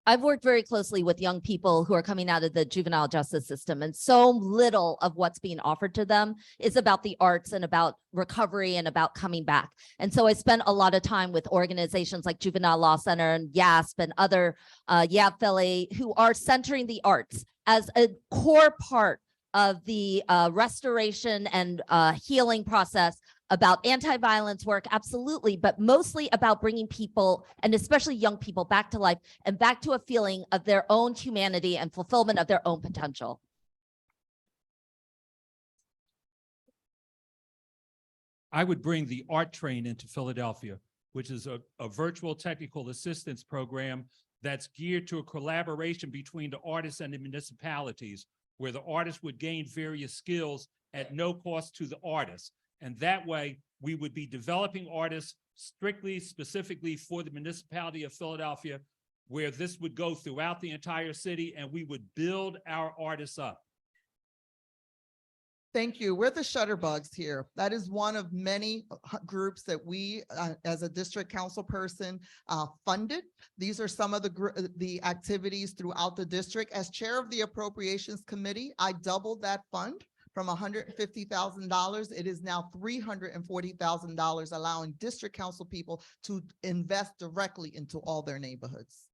I've worked very closely with young people who are coming out of the juvenile justice system, and so little of what's being offered to them is about the arts and about recovery and about coming back. And so I spent a lot of time with organizations like Juvenile Law Center and YASP and other YAB Philly, who are centering the arts as a core part of the restoration and healing process, about anti-violence work, absolutely, but mostly about bringing people, and especially young people, back to life and back to a feeling of their own humanity and fulfillment of their own potential. I would bring the Art Train into Philadelphia, which is a virtual technical assistance program that's geared to a collaboration between the artists and the municipalities, where the artists would gain various skills at no cost to the artists. And that way, we would be developing artists specifically for the municipality of Philadelphia, where this would go throughout the entire city, and we would build our artists up. Thank you. We're the Shutterbugs here. That is one of many groups that we, as a district council person, funded. These are some of the activities throughout the district. As chair of the Appropriations Committee, I doubled that fund from $150,000. It is now $340,000, allowing district council people to invest directly into all their neighborhoods.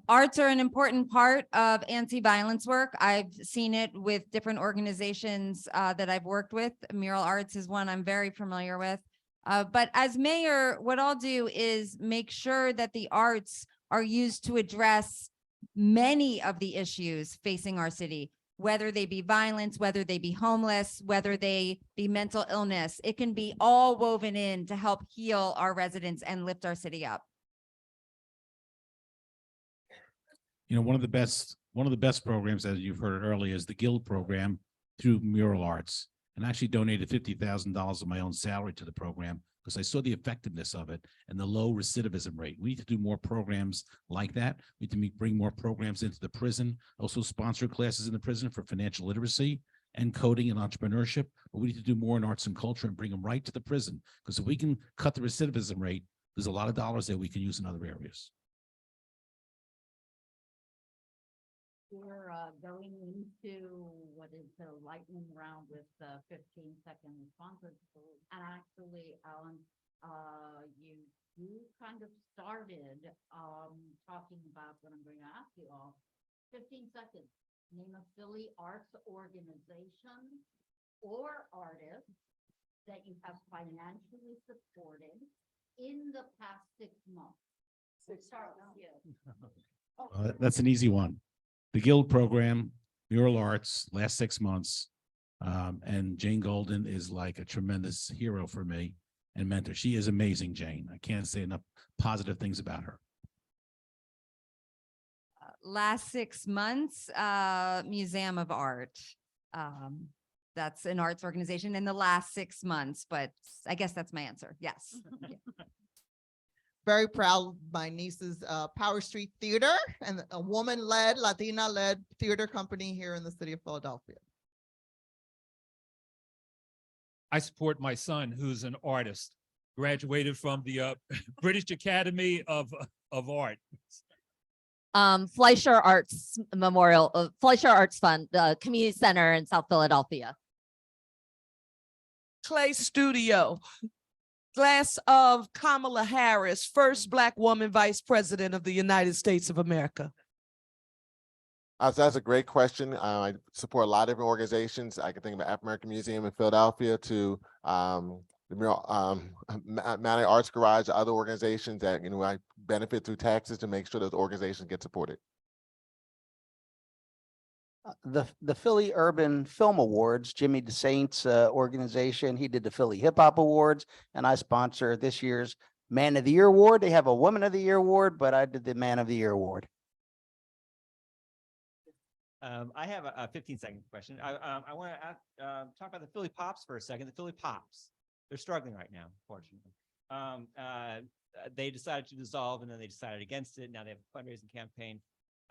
Arts are an important part of anti-violence work. I've seen it with different organizations that I've worked with. Mural Arts is one I'm very familiar with. But as mayor, what I'll do is make sure that the arts are used to address many of the issues facing our city. whether they be violence, whether they be homeless, whether they be mental illness. It can be all woven in to help heal our residents and lift our city up. You know, one of the best programs, as you've heard earlier, is the Guild program through Mural Arts. And I actually donated $50,000 of my own salary to the program because I saw the effectiveness of it and the low recidivism rate. We need to do more programs like that. We need to bring more programs into the prison, also sponsor classes in the prison for financial literacy and coding and entrepreneurship. But we need to do more in arts and culture and bring them right to the prison. Because if we can cut the recidivism rate, there's a lot of dollars that we can use in other areas. We're going into what is the lightning round with the 15-second responses. And actually, Alan, you kind of started talking about what I'm going to ask you all. 15 seconds. Name a Philly arts organization or artist that you have financially supported in the past 6 months. We'll start with you. That's an easy one. The Guild program, Mural Arts, last 6 months. And Jane Golden is like a tremendous hero for me and mentor. She is amazing, Jane. I can't say enough positive things about her. Last 6 months, Museum of Art. That's an arts organization in the last 6 months, but I guess that's my answer. Yes. Yeah. Very proud of my niece's Power Street Theater, and a woman-led, Latina-led theater company here in the city of Philadelphia. I support my son, who's an artist, graduated from the British Academy of Art. Fleischer Arts Memorial, Fleischer Arts Fund, the community center in South Philadelphia. Clay Studio. Glass of Kamala Harris, first Black woman vice president of the United States of America. That's a great question. I support a lot of different organizations. I can think of the African American Museum in Philadelphia to the Manor Arts Garage, other organizations that I benefit through taxes to make sure those organizations get supported. The Philly Urban Film Awards, Jimmy DeSaint's organization, he did the Philly Hip Hop Awards, and I sponsor this year's Man of the Year Award. They have a Woman of the Year Award, but I did the Man of the Year Award. I have a 15-second question. I want to talk about the Philly Pops for a second. The Philly Pops, they're struggling right now, unfortunately. They decided to dissolve, and then they decided against it. Now they have a fundraising campaign.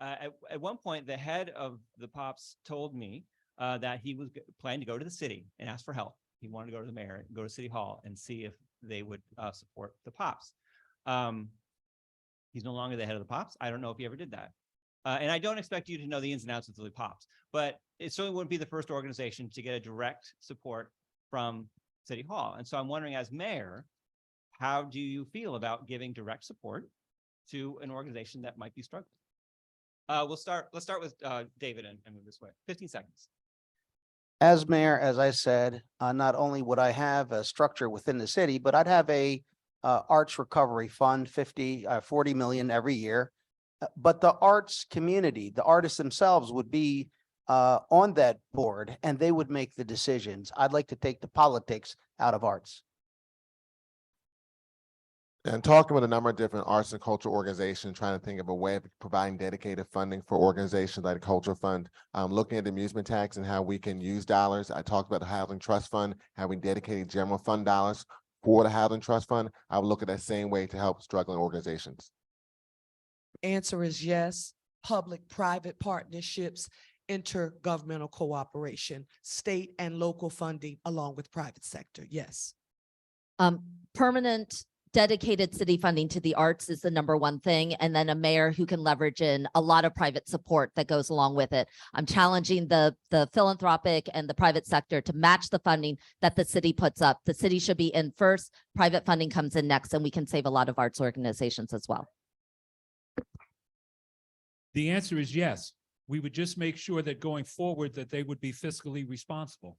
At one point, the head of the Pops told me that he was planning to go to the city and ask for help. He wanted to go to the mayor, go to City Hall, and see if they would support the Pops. He's no longer the head of the Pops. I don't know if he ever did that. And I don't expect you to know the ins and outs of Philly Pops, but it certainly wouldn't be the first organization to get a direct support from City Hall. And so I'm wondering, as mayor, how do you feel about giving direct support to an organization that might be struggling? Let's start with David and move this way. 15 seconds. As mayor, as I said, not only would I have a structure within the city, but I'd have a arts recovery fund, 40 million every year. But the arts community, the artists themselves would be on that board and they would make the decisions. I'd like to take the politics out of arts. And talking with a number of different arts and cultural organizations, trying to think of a way of providing dedicated funding for organizations like the Cultural Fund, looking at the amusement tax and how we can use dollars. I talked about the Housing Trust Fund, having dedicated general fund dollars for the Housing Trust Fund. I would look at that same way to help struggling organizations. Answer is yes. Public-private partnerships, intergovernmental cooperation, state and local funding, along with private sector. Yes. Permanent dedicated city funding to the arts is the #1 thing. And then a mayor who can leverage in a lot of private support that goes along with it. I'm challenging the philanthropic and the private sector to match the funding that the city puts up. The city should be in first, private funding comes in next, and we can save a lot of arts organizations as well. The answer is yes. We would just make sure that going forward that they would be fiscally responsible.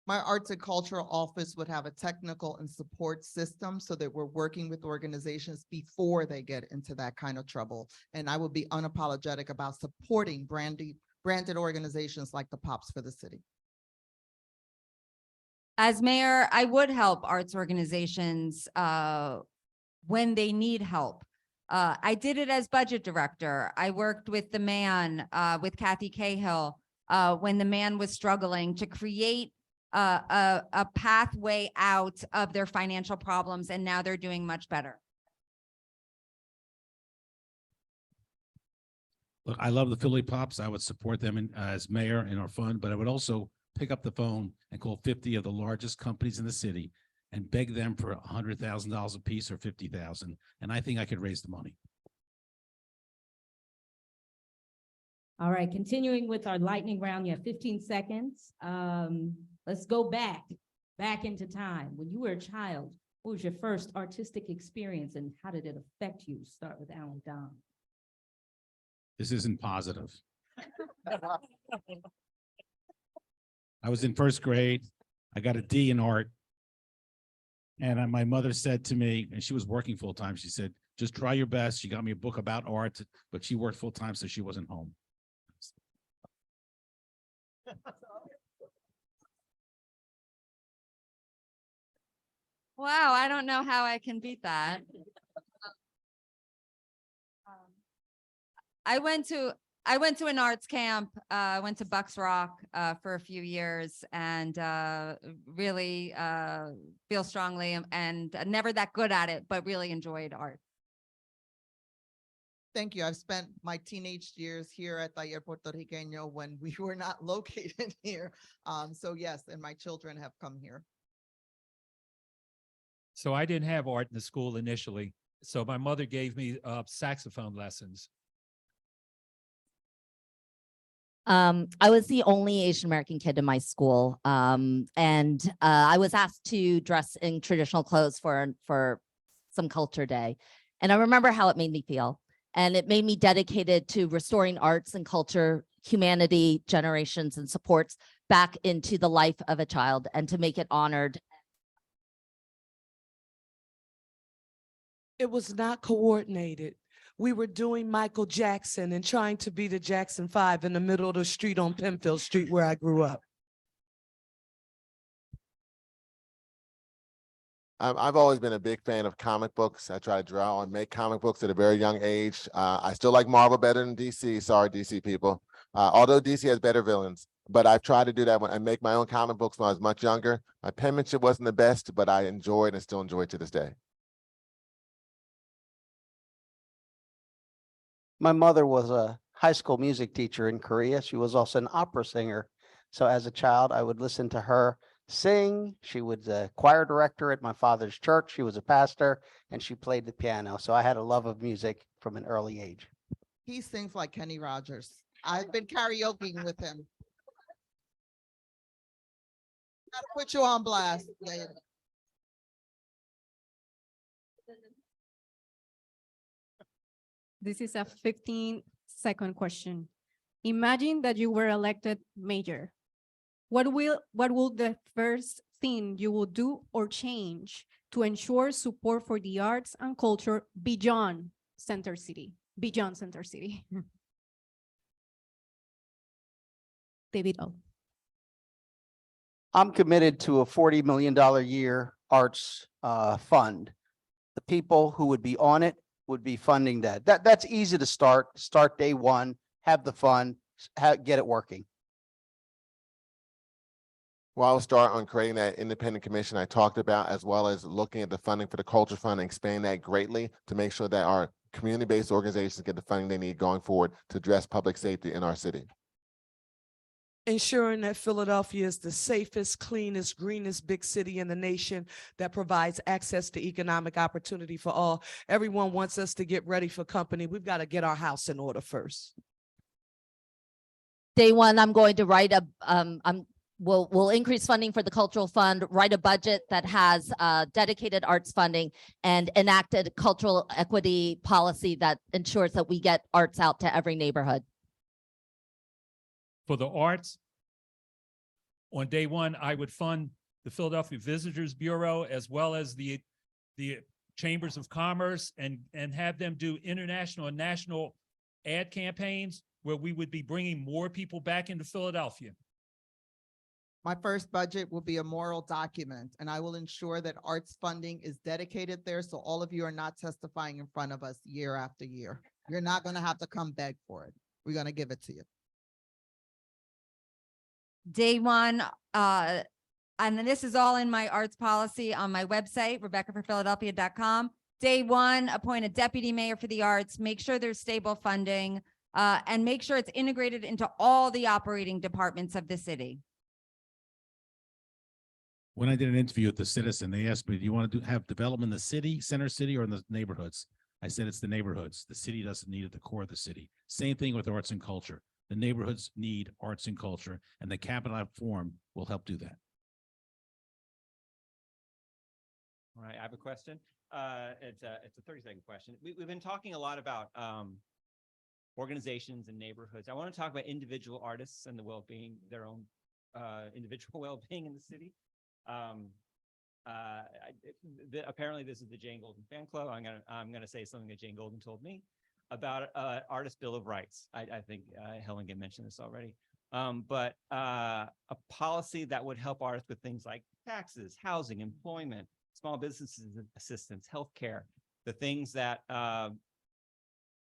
My arts and cultural office would have a technical and support system so that we're working with organizations before they get into that kind of trouble. And I would be unapologetic about supporting branded organizations like the Pops for the city? As mayor, I would help arts organizations when they need help. I did it as budget director. I worked with the Man, with Kathy Cahill, when the Man was struggling to create a pathway out of their financial problems, and now they're doing much better. Look, I love the Philly Pops. I would support them as mayor in our fund, but I would also pick up the phone and call 50 of the largest companies in the city and beg them for $100,000 a piece or 50,000. And I think I could raise the money. All right, continuing with our lightning round, you have 15 seconds. Let's go back into time. When you were a child, what was your first artistic experience and how did it affect you? Start with Alan Dom. This isn't positive. I was in first grade. I got a D in art. And my mother said to me, and she was working full time, she said, just try your best. She got me a book about art, but she worked full time, so she wasn't home. Wow, I don't know how I can beat that. I went to an arts camp, went to Bucks Rock for a few years, and really feel strongly and never that good at it, but really enjoyed art. Thank you. I've spent my teenage years here at Taller Puertorriqueño when we were not located here. So yes, and my children have come here. So I didn't have art in the school initially. So my mother gave me saxophone lessons. I was the only Asian American kid in my school. And I was asked to dress in traditional clothes for some culture day. And I remember how it made me feel. And it made me dedicated to restoring arts and culture, humanity, generations, and supports back into the life of a child and to make it honored. It was not coordinated. We were doing Michael Jackson and trying to be the Jackson 5 in the middle of the street on Penfield Street where I grew up. I've always been a big fan of comic books. I try to draw and make comic books at a very young age. I still like Marvel better than DC. Sorry, DC people. Although DC has better villains, but I've tried to do that when I make my own comic books when I was much younger. My penmanship wasn't the best, but I enjoyed and still enjoy it to this day. My mother was a high school music teacher in Korea. She was also an opera singer. So as a child, I would listen to her sing. She was a choir director at my father's church. She was a pastor and she played the piano. So I had a love of music from an early age. He sings like Kenny Rogers. I've been karaokeing with him. Gotta put you on blast. Yeah. This is a 15-second question. Imagine that you were elected mayor. What will the first thing you will do or change to ensure support for the arts and culture beyond Center City? Beyond Center City. David O. I'm committed to a $40 million a year arts fund. The people who would be on it would be funding that. That's easy to start day one, have the fun, get it working. Well, I'll start on creating that independent commission I talked about, as well as looking at the funding for the culture fund and expanding that greatly to make sure that our community-based organizations get the funding they need going forward to address public safety in our city. Ensuring that Philadelphia is the safest, cleanest, greenest big city in the nation that provides access to economic opportunity for all. Everyone wants us to get ready for company. We've got to get our house in order first. Day one, I'm going to write we'll increase funding for the cultural fund, write a budget that has dedicated arts funding, and enacted cultural equity policy that ensures that we get arts out to every neighborhood. For the arts, on day one, I would fund the Philadelphia Visitors Bureau as well as the chambers of commerce and have them do international and national ad campaigns where we would be bringing more people back into Philadelphia. My first budget will be a moral document, and I will ensure that arts funding is dedicated there, so all of you are not testifying in front of us year after year. You're not gonna have to come beg for it. We're gonna give it to you. Day one, and this is all in my arts policy on my website, RebeccaForPhiladelphia.com. Day one, appoint a deputy mayor for the arts, make sure there's stable funding, and make sure it's integrated into all the operating departments of the city. When I did an interview with the Citizen, they asked me, do you want to have development in the city, center city, or in the neighborhoods? I said, it's the neighborhoods. The city doesn't need it at the core of the city. Same thing with arts and culture. The neighborhoods need arts and culture, and the Capital Forum will help do that. All right, I have a question. It's a 30-second question. We've been talking a lot about organizations and neighborhoods. I want to talk about individual artists and the well-being, their own individual well-being in the city. Apparently this is the Jane Golden fan club. I'm gonna say something that Jane Golden told me about Artist Bill of Rights. I think Helen mentioned this already. But a policy that would help artists with things like taxes, housing, employment, small businesses assistance, healthcare, the things that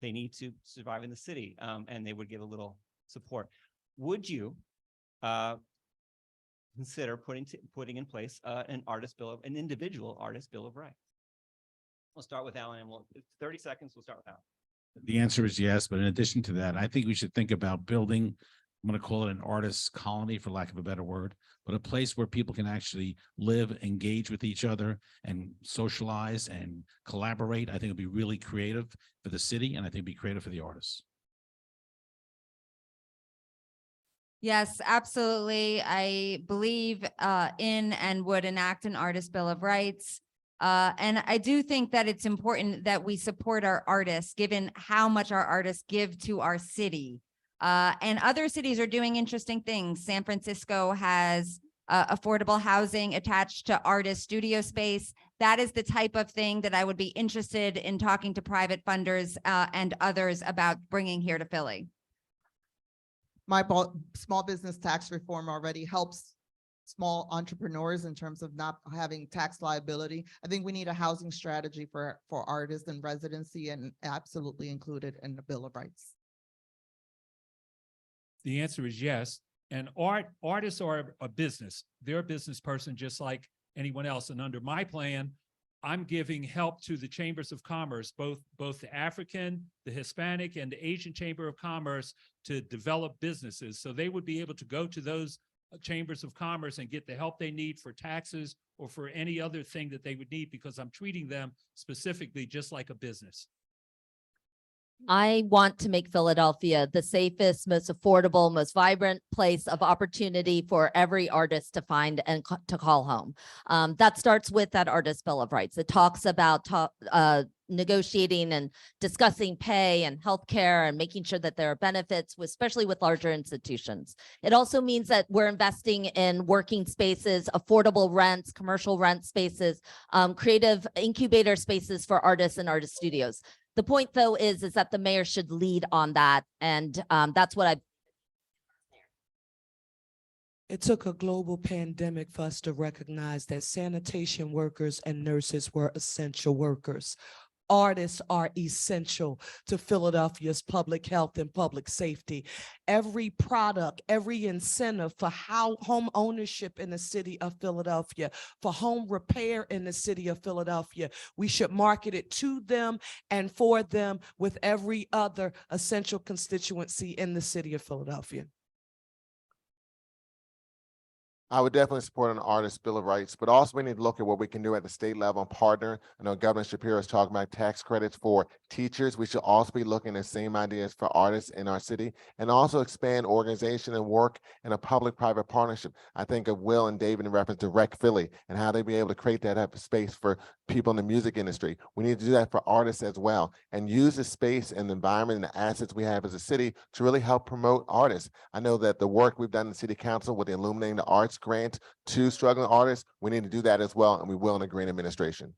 they need to survive in the city, and they would give a little support. Would you consider putting in place an individual artist bill of rights? We'll start with Alan, and 30 seconds. We'll start with Alan. The answer is yes, but in addition to that, I think we should think about building, I'm going to call it an artist colony, for lack of a better word, but a place where people can actually live, engage with each other, and socialize and collaborate. I think it'll be really creative for the city, and I think it'd be creative for the artists. Yes, absolutely. I believe in and would enact an artist bill of rights. And I do think that it's important that we support our artists, given how much our artists give to our city. And other cities are doing interesting things. San Francisco has affordable housing attached to artist studio space. That is the type of thing that I would be interested in talking to private funders and others about bringing here to Philly. My small business tax reform already helps small entrepreneurs in terms of not having tax liability. I think we need a housing strategy for artists and residency, and absolutely included in the Bill of Rights. The answer is yes. And artists are a business. They're a business person just like anyone else. And under my plan, I'm giving help to the chambers of commerce, both the African, the Hispanic, and the Asian Chamber of Commerce, to develop businesses. So they would be able to go to those chambers of commerce and get the help they need for taxes or for any other thing that they would need, because I'm treating them specifically just like a business. I want to make Philadelphia the safest, most affordable, most vibrant place of opportunity for every artist to find and to call home. That starts with that Artist Bill of Rights. It talks about negotiating and discussing pay and healthcare and making sure that there are benefits, especially with larger institutions. It also means that we're investing in working spaces, affordable rents, commercial rent spaces, creative incubator spaces for artists and artist studios. The point, though, is that the mayor should lead on that. And that's what It took a global pandemic for us to recognize that sanitation workers and nurses were essential workers. Artists are essential to Philadelphia's public health and public safety. Every product, every incentive for home ownership in the city of Philadelphia, for home repair in the city of Philadelphia, we should market it to them and for them with every other essential constituency in the city of Philadelphia. I would definitely support an artist bill of rights, but also we need to look at what we can do at the state level and partner. I know Governor Shapiro is talking about tax credits for teachers. We should also be looking at the same ideas for artists in our city, and also expand organization and work in a public-private partnership. I think of Will and David in reference to Rec Philly and how they'd be able to create that type of space for people in the music industry. We need to do that for artists as well, and use the space and the environment and the assets we have as a city to really help promote artists. I know that the work we've done in the city council with the Illuminating the Arts grant to struggling artists, we need to do that as well, and we will in the green administration.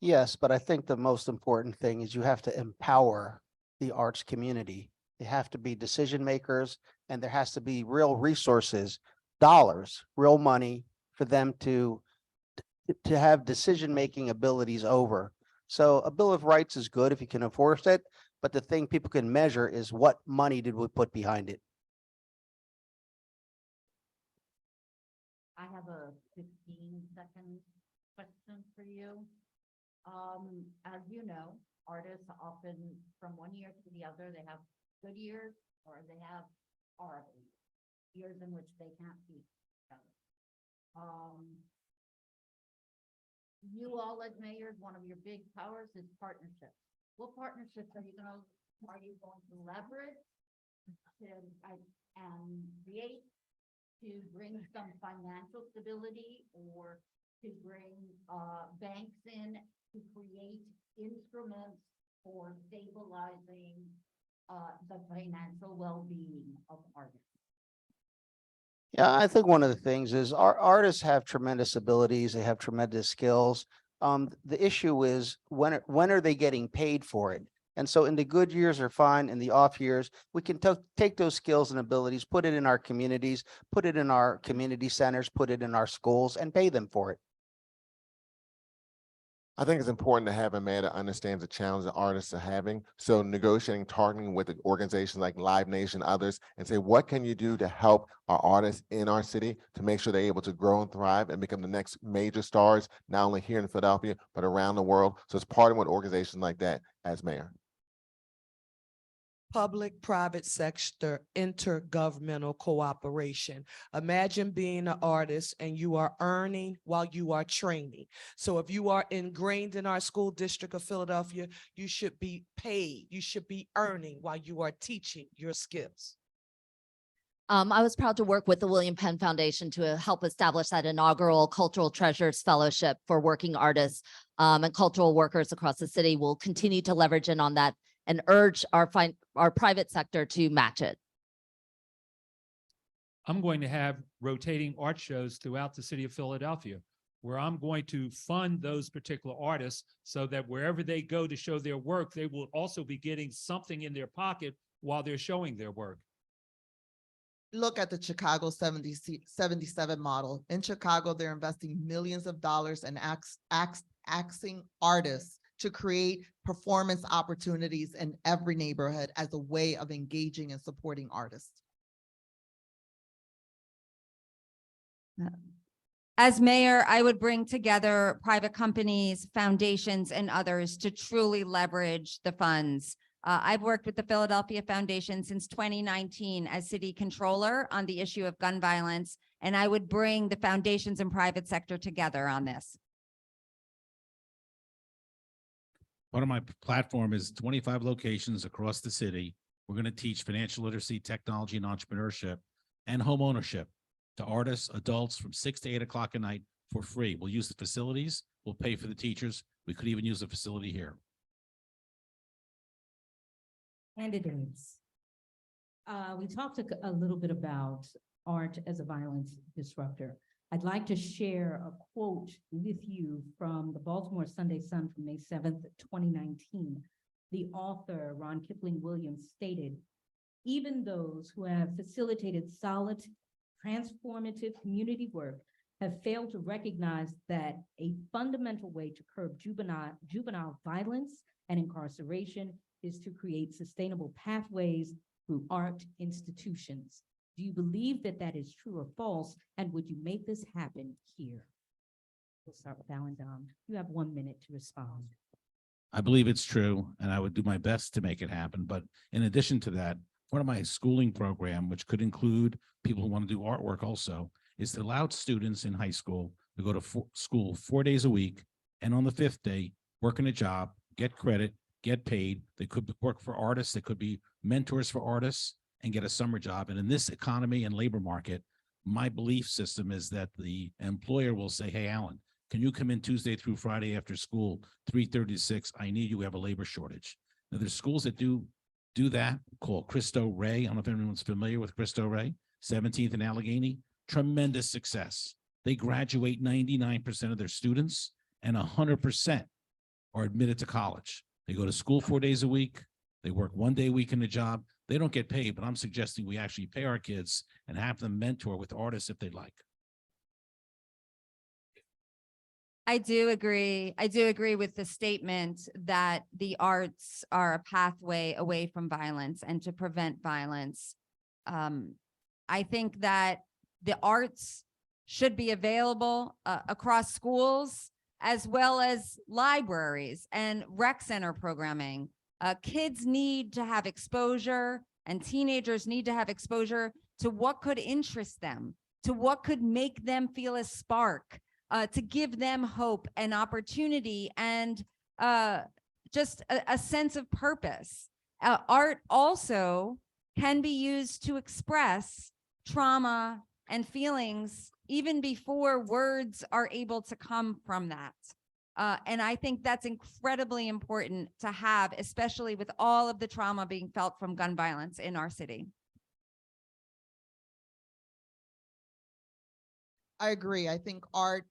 Yes, but I think the most important thing is you have to empower the arts community. They have to be decision makers, and there has to be real resources, dollars, real money for them to have decision-making abilities over. So a Bill of Rights is good if you can enforce it, but the thing people can measure is what money did we put behind it? I have a 15-second question for you. As you know, artists often, from one year to the other, they have good years or they have horrible years in which they can't beat each other. You all as mayors, one of your big powers is partnerships. What partnerships are you going to leverage to and create to bring some financial stability or to bring banks in to create instruments for stabilizing the financial well-being of artists? Yeah, I think one of the things is our artists have tremendous abilities. They have tremendous skills. The issue is when are they getting paid for it? And so in the good years are fine. In the off years, we can take those skills and abilities, put it in our communities, put it in our community centers, put it in our schools and pay them for it. I think it's important to have a mayor that understands the challenge that artists are having. So negotiating, targeting with organizations like Live Nation, others, and say, what can you do to help our artists in our city to make sure they're able to grow and thrive and become the next major stars, not only here in Philadelphia, but around the world. So it's partnering with organizations like that as mayor. Public-private sector intergovernmental cooperation. Imagine being an artist and you are earning while you are training. So if you are ingrained in our school district of Philadelphia, you should be paid. You should be earning while you are teaching your skills. I was proud to work with the William Penn Foundation to help establish that inaugural Cultural Treasures Fellowship for working artists and cultural workers across the city. Will continue to leverage in on that and urge our private sector to match it. I'm going to have rotating art shows throughout the city of Philadelphia, where I'm going to fund those particular artists so that wherever they go to show their work, they will also be getting something in their pocket while they're showing their work. Look at the Chicago 77 model. In Chicago, they're investing millions of dollars and asking artists to create performance opportunities in every neighborhood as a way of engaging and supporting artists. As mayor, I would bring together private companies, foundations, and others to truly leverage the funds. I've worked with the Philadelphia Foundation since 2019 as city controller on the issue of gun violence, and I would bring the foundations and private sector together on this. Part of my platform is 25 locations across the city. We're going to teach financial literacy, technology, and entrepreneurship and home ownership to artists, adults from 6 to 8 o'clock at night for free. We'll use the facilities. We'll pay for the teachers. We could even use the facility here. Candidates. We talked a little bit about art as a violence disruptor. I'd like to share a quote with you from the Baltimore Sunday Sun from May 7th, 2019. The author, Ron Kipling Williams, stated, "Even those who have facilitated solid, transformative community work have failed to recognize that a fundamental way to curb juvenile violence and incarceration is to create sustainable pathways through art institutions. Do you believe that that is true or false? And would you make this happen here?" We'll start with Alan Dom. You have 1 minute to respond. I believe it's true, and I would do my best to make it happen. But in addition to that, part of my schooling program, which could include people who want to do artwork also, is to allow students in high school to go to school 4 days a week, and on the 5th day, work in a job, get credit, get paid. They could work for artists. They could be mentors for artists and get a summer job. And in this economy and labor market, my belief system is that the employer will say, "Hey, Alan, can you come in Tuesday through Friday after school, 3:30 to 6? I need you. We have a labor shortage." Now, there's schools that do that, called Cristo Rey. I don't know if anyone's familiar with Cristo Rey, 17th and Allegheny. Tremendous success. They graduate 99% of their students, and 100% are admitted to college. They go to school 4 days a week. They work 1 day a week in a job. They don't get paid, but I'm suggesting we actually pay our kids and have them mentor with artists if they'd like. I do agree. I do agree with the statement that the arts are a pathway away from violence and to prevent violence. I think that the arts should be available across schools as well as libraries and rec center programming. Kids need to have exposure and teenagers need to have exposure to what could interest them, to what could make them feel a spark, to give them hope and opportunity and just a sense of purpose. Art also can be used to express trauma and feelings even before words are able to come from that. And I think that's incredibly important to have, especially with all of the trauma being felt from gun violence in our city. I agree. I think art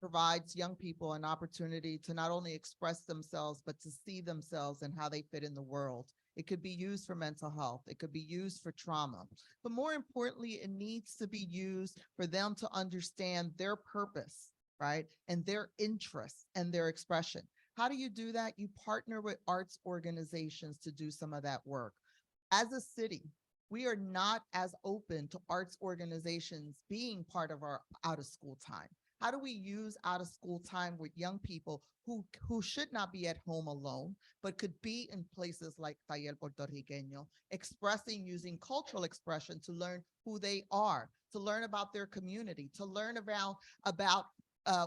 provides young people an opportunity to not only express themselves, but to see themselves and how they fit in the world. It could be used for mental health. It could be used for trauma. But more importantly, it needs to be used for them to understand their purpose, right? And their interests and their expression. How do you do that? You partner with arts organizations to do some of that work. As a city, we are not as open to arts organizations being part of our out of school time. How do we use out of school time with young people who should not be at home alone, but could be in places like Taller Puertorriqueño, expressing, using cultural expression to learn who they are, to learn about their community, to learn about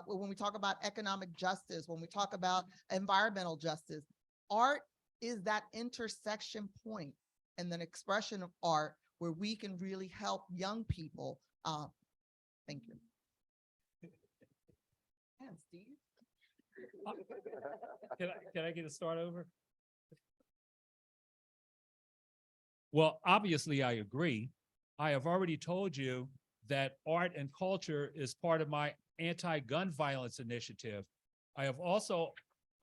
when we talk about economic justice, when we talk about environmental justice. Art is that intersection point and an expression of art where we can really help young people. Thank you. Yeah, Steve. Can I get a start over? Well, obviously I agree. I have already told you that art and culture is part of my anti-gun violence initiative. I have also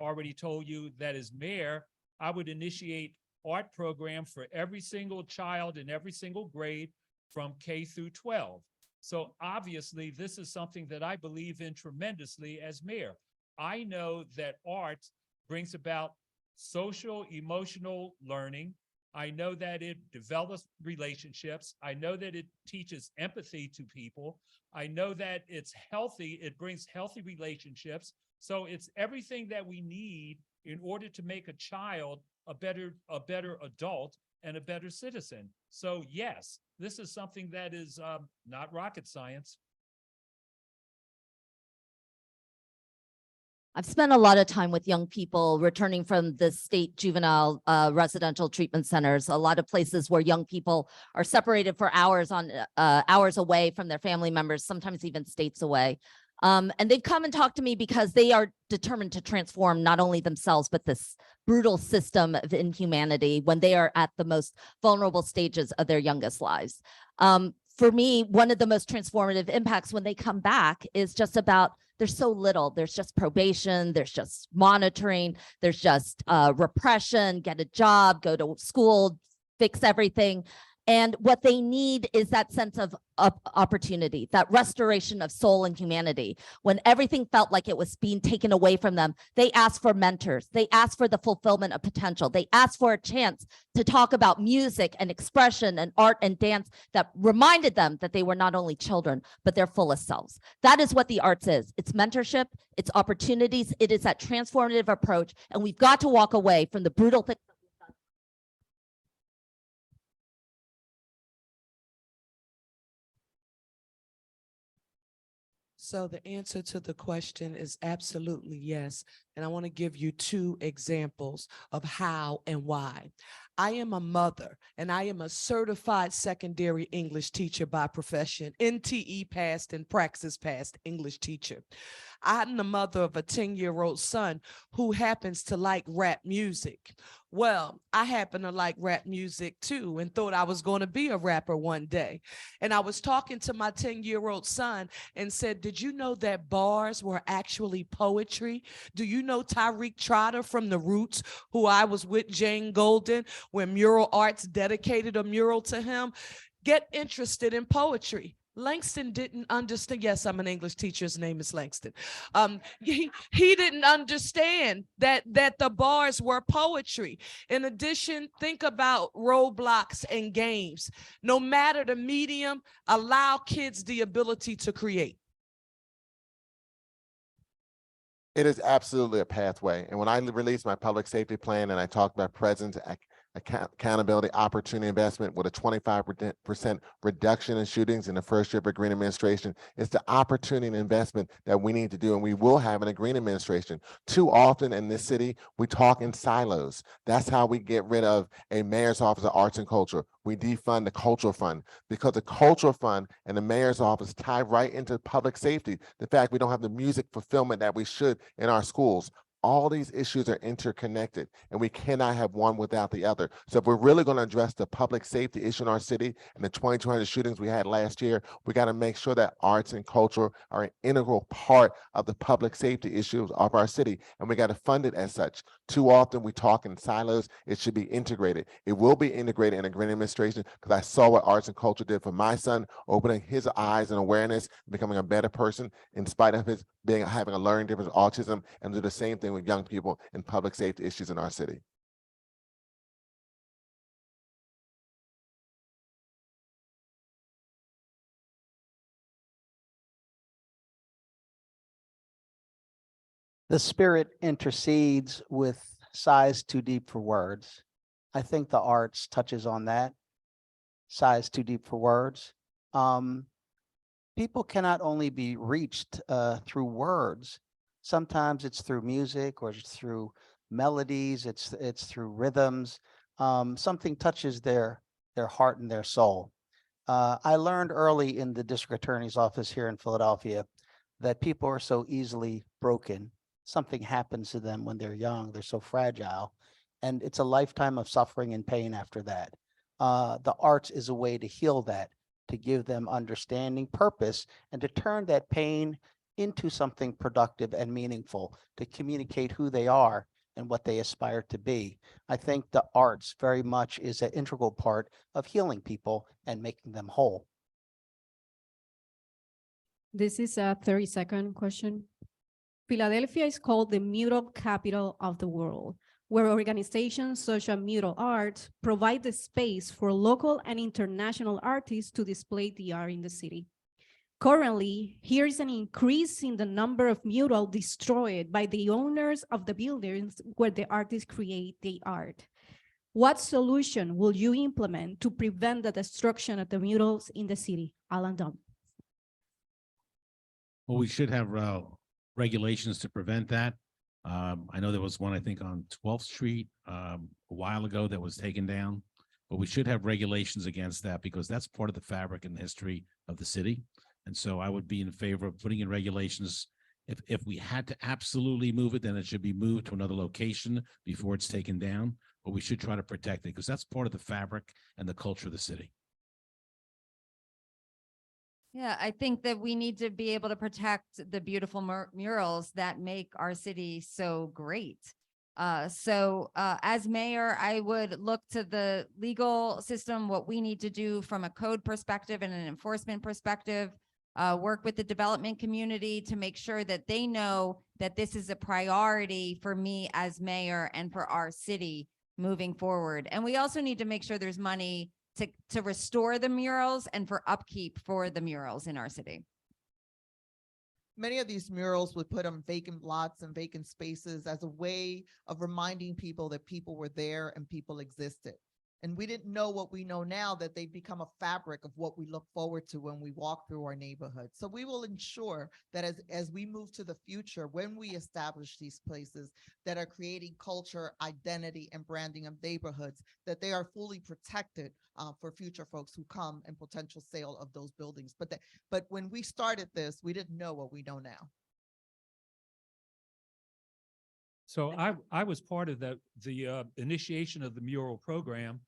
already told you that as mayor, I would initiate art program for every single child in every single grade from K through 12. So obviously this is something that I believe in tremendously as mayor. I know that art brings about social, emotional learning. I know that it develops relationships. I know that it teaches empathy to people. I know that it's healthy. It brings healthy relationships. So it's everything that we need in order to make a child a better adult and a better citizen. So yes, this is something that is not rocket science. I've spent a lot of time with young people returning from the state juvenile residential treatment centers, a lot of places where young people are separated for hours away from their family members, sometimes even states away. And they've come and talked to me because they are determined to transform not only themselves, but this brutal system of inhumanity when they are at the most vulnerable stages of their youngest lives. For me, one of the most transformative impacts when they come back is just about there's so little. There's just probation, there's just monitoring, there's just repression, get a job, go to school, fix everything. And what they need is that sense of opportunity, that restoration of soul and humanity. When everything felt like it was being taken away from them, they asked for mentors. They asked for the fulfillment of potential. They asked for a chance to talk about music and expression and art and dance that reminded them that they were not only children, but their fullest selves. That is what the arts is. It's mentorship, it's opportunities, it is that transformative approach. And we've got to walk away from the brutal things. So the answer to the question is absolutely yes. And I want to give you two examples of how and why. I am a mother and I am a certified secondary English teacher by profession, NTE passed and praxis passed English teacher. I'm the mother of a 10-year-old son who happens to like rap music. Well, I happen to like rap music too and thought I was going to be a rapper one day. And I was talking to my 10-year-old son and said, did you know that bars were actually poetry? Do you know Tyreek Trotter from The Roots, who I was with Jane Golden when Mural Arts dedicated a mural to him? Get interested in poetry. Langston didn't understand. Yes, I'm an English teacher. His name is Langston. He didn't understand that the bars were poetry. In addition, think about roadblocks and games. No matter the medium, allow kids the ability to create. It is absolutely a pathway. And when I released my public safety plan and I talked about presence, accountability, opportunity investment with a 25% reduction in shootings in the first year of a Green administration, it's the opportunity and investment that we need to do, and we will have in a Green administration. Too often in this city, we talk in silos. That's how we get rid of a mayor's office of arts and culture. We defund the cultural fund because the cultural fund and the mayor's office tie right into public safety. The fact we don't have the music fulfillment that we should in our schools. All these issues are interconnected, and we cannot have one without the other. So if we're really going to address the public safety issue in our city and the 2,200 shootings we had last year, we got to make sure that arts and culture are an integral part of the public safety issues of our city, and we got to fund it as such. Too often we talk in silos. It should be integrated. It will be integrated in a Green administration because I saw what arts and culture did for my son, opening his eyes and awareness, becoming a better person in spite of his having a learning difference, autism, and do the same thing with young people in public safety issues in our city. The spirit intercedes with sighs too deep for words. I think the arts touches on that. Sighs too deep for words. People cannot only be reached through words. Sometimes it's through music or it's through melodies. It's through rhythms. Something touches their heart and their soul. I learned early in the district attorney's office here in Philadelphia that people are so easily broken. Something happens to them when they're young. They're so fragile. And it's a lifetime of suffering and pain after that. The arts is a way to heal that, to give them understanding, purpose, and to turn that pain into something productive and meaningful, to communicate who they are and what they aspire to be. I think the arts very much is an integral part of healing people and making them whole. This is a 30-second question. Philadelphia is called the mural capital of the world, where organizations such as Mural Art provide the space for local and international artists to display the art in the city. Currently, here is an increase in the number of murals destroyed by the owners of the buildings where the artists create the art. What solution will you implement to prevent the destruction of the murals in the city? Alan Dunn. Well, we should have regulations to prevent that. I know there was one, I think, on 12th Street a while ago that was taken down, but we should have regulations against that because that's part of the fabric and the history of the city. And so I would be in favor of putting in regulations. If we had to absolutely move it, then it should be moved to another location before it's taken down, but we should try to protect it because that's part of the fabric and the culture of the city. Yeah, I think that we need to be able to protect the beautiful murals that make our city so great. As mayor, I would look to the legal system, what we need to do from a code perspective and an enforcement perspective, work with the development community to make sure that they know that this is a priority for me as mayor and for our city moving forward. And we also need to make sure there's money to restore the murals and for upkeep for the murals in our city. Many of these murals would put on vacant lots and vacant spaces as a way of reminding people that people were there and people existed. And we didn't know what we know now, that they've become a fabric of what we look forward to when we walk through our neighborhood. So we will ensure that as we move to the future, when we establish these places that are creating culture, identity, and branding of neighborhoods, that they are fully protected for future folks who come and potential sale of those buildings. But when we started this, we didn't know what we know now. So I was part of the initiation of the mural program,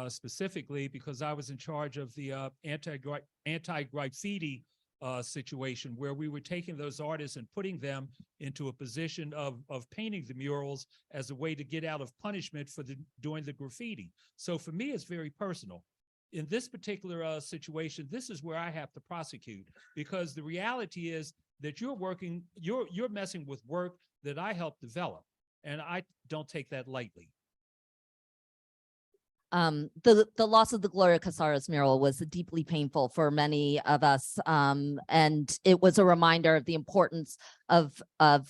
specifically because I was in charge of the anti-graffiti situation where we were taking those artists and putting them into a position of painting the murals as a way to get out of punishment for doing the graffiti. So for me, it's very personal. In this particular situation, this is where I have to prosecute, because the reality is that you're messing with work that I helped develop, and I don't take that lightly. The loss of the Gloria Casares mural was deeply painful for many of us. And it was a reminder of the importance of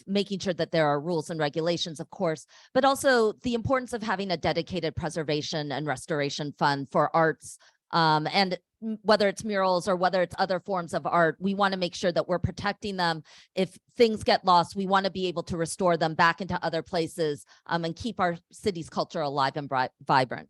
making sure that there are rules and regulations, of course, but also the importance of having a dedicated preservation and restoration fund for arts. And whether it's murals or whether it's other forms of art, we want to make sure that we're protecting them. If things get lost, we want to be able to restore them back into other places, and keep our city's culture alive and vibrant.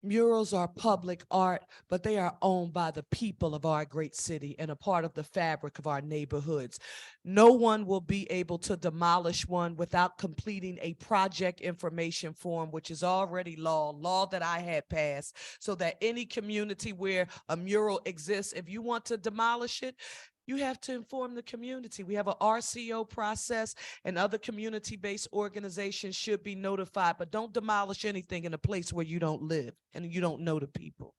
Murals are public art, but they are owned by the people of our great city and a part of the fabric of our neighborhoods. No one will be able to demolish one without completing a project information form, which is already law that I had passed, so that any community where a mural exists, if you want to demolish it, you have to inform the community. We have an RCO process, and other community-based organizations should be notified, but don't demolish anything in a place where you don't live and you don't know the people.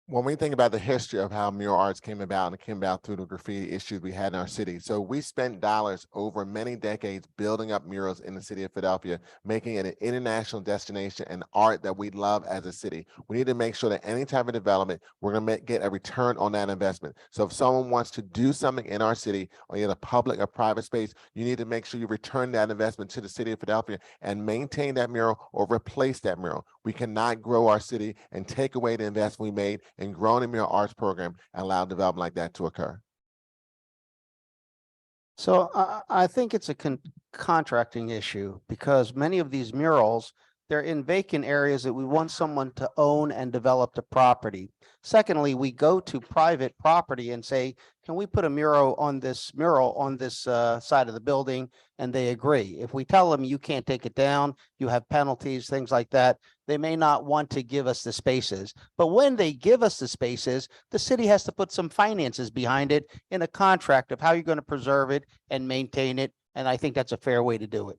When we think about the history of how mural arts came about, and it came about through the graffiti issues we had in our city. So we spent dollars over many decades building up murals in the city of Philadelphia, making it an international destination and art that we love as a city. We need to make sure that any type of development, we're going to get a return on that investment. So if someone wants to do something in our city, or in a public or private space, you need to make sure you return that investment to the city of Philadelphia and maintain that mural or replace that mural. We cannot grow our city and take away the investment we made and growing a mural arts program and allow development like that to occur. So I think it's a contracting issue, because many of these murals, they're in vacant areas that we want someone to own and develop the property. Secondly, we go to private property and say, can we put a mural on this side of the building? And they agree. If we tell them you can't take it down, you have penalties, things like that, they may not want to give us the spaces. But when they give us the spaces, the city has to put some finances behind it in a contract of how you're going to preserve it and maintain it. And I think that's a fair way to do it.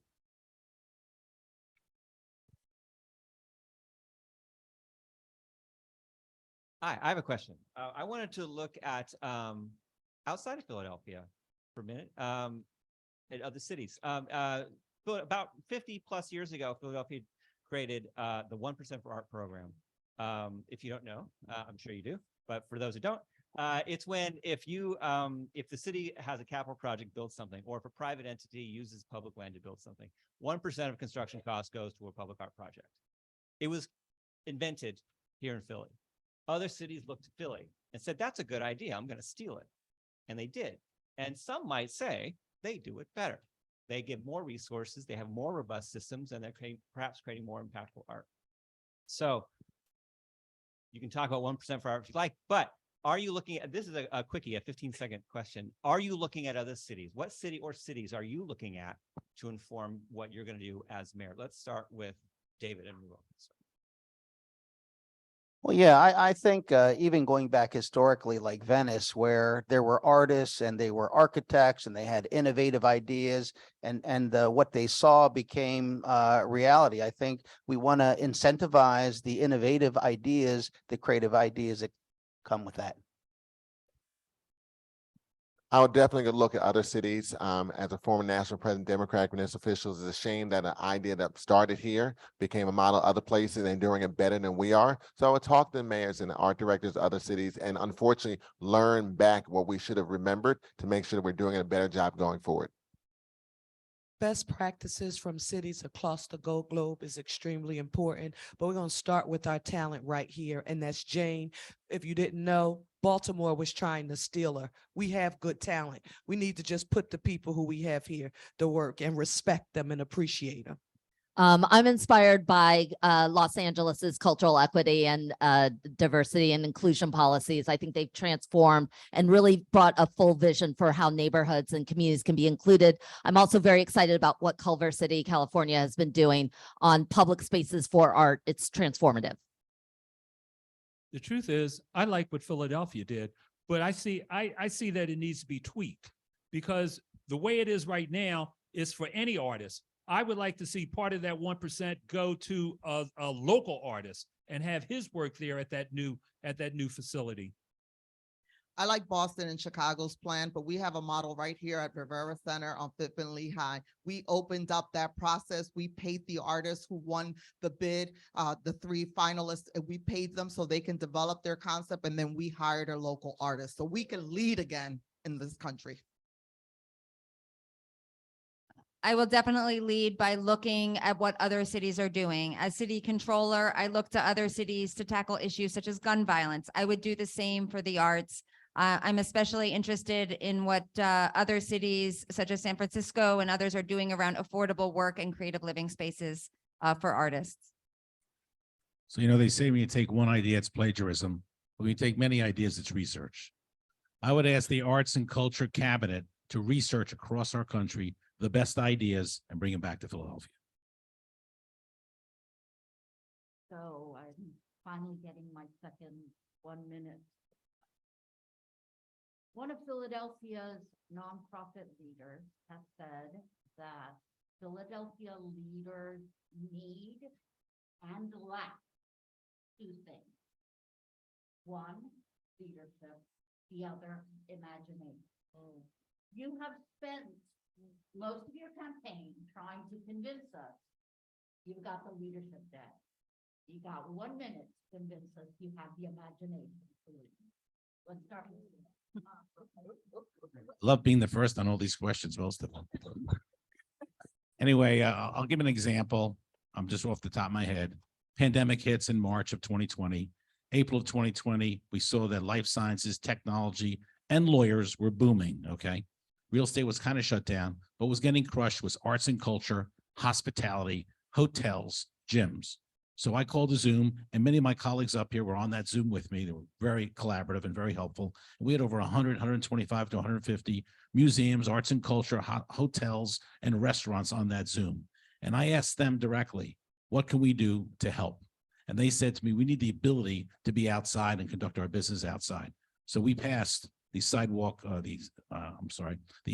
Hi, I have a question. I wanted to look at outside of Philadelphia for a minute, at other cities. About 50 plus years ago, Philadelphia created the 1% for Art program. If you don't know, I'm sure you do, but for those who don't, it's when if the city has a capital project, builds something, or if a private entity uses public land to build something, 1% of construction costs goes to a public art project. It was invented here in Philly. Other cities looked to Philly and said, that's a good idea, I'm going to steal it. And they did. And some might say they do it better. They give more resources, they have more robust systems, and they're perhaps creating more impactful art. So you can talk about 1% for art if you like, but are you looking at, this is a quickie, a 15-second question. Are you looking at other cities? What city or cities are you looking at to inform what you're going to do as mayor? Let's start with David and Ruel. Well, yeah, I think even going back historically, like Venice, where there were artists and they were architects and they had innovative ideas, and what they saw became reality. I think we want to incentivize the innovative ideas, the creative ideas that come with that. I would definitely look at other cities. As a former national president, Democratic municipal officials, it's a shame that an idea that started here became a model other places and doing it better than we are. So I would talk to the mayors and the art directors of other cities and unfortunately learn back what we should have remembered to make sure that we're doing a better job going forward. Best practices from cities across the globe is extremely important, but we're going to start with our talent right here, and that's Jane. If you didn't know, Baltimore was trying to steal her. We have good talent. We need to just put the people who we have here to work and respect them and appreciate them. I'm inspired by Los Angeles's cultural equity and diversity and inclusion policies. I think they've transformed and really brought a full vision for how neighborhoods and communities can be included. I'm also very excited about what Culver City, California has been doing on public spaces for art. It's transformative. The truth is, I like what Philadelphia did, but I see that it needs to be tweaked because the way it is right now is for any artist. I would like to see part of that 1% go to a local artist and have his work there at that new facility. I like Boston and Chicago's plan, but we have a model right here at Rivera Center on Fifth and Lehigh. We opened up that process. We paid the artists who won the bid, the 3 finalists, and we paid them so they can develop their concept, and then we hired a local artist so we can lead again in this country. I will definitely lead by looking at what other cities are doing. As city controller, I look to other cities to tackle issues such as gun violence. I would do the same for the arts. I'm especially interested in what other cities such as San Francisco and others are doing around affordable work and creative living spaces for artists. So, they say when you take one idea, it's plagiarism. When you take many ideas, it's research. I would ask the Arts and Culture Cabinet to research across our country the best ideas and bring them back to Philadelphia. So I'm finally getting my second 1 minute. One of Philadelphia's nonprofit leaders has said that Philadelphia leaders need and lack 2 things. 1, leadership, the other, imagination. You have spent most of your campaign trying to convince us you've got the leadership debt. You got 1 minute to convince us you have the imagination. Let's start with you. Love being the first on all these questions, most of them. Anyway, I'll give an example. I'm just off the top of my head. Pandemic hits in March of 2020. April of 2020, we saw that life sciences, technology, and lawyers were booming, okay? Real estate was kind of shut down, but what was getting crushed was arts and culture, hospitality, hotels, gyms. So I called a Zoom, and many of my colleagues up here were on that Zoom with me. They were very collaborative and very helpful. And we had over 100, 125 to 150 museums, arts and culture, hotels, and restaurants on that Zoom. And I asked them directly, what can we do to help? And they said to me, we need the ability to be outside and conduct our business outside. So we passed the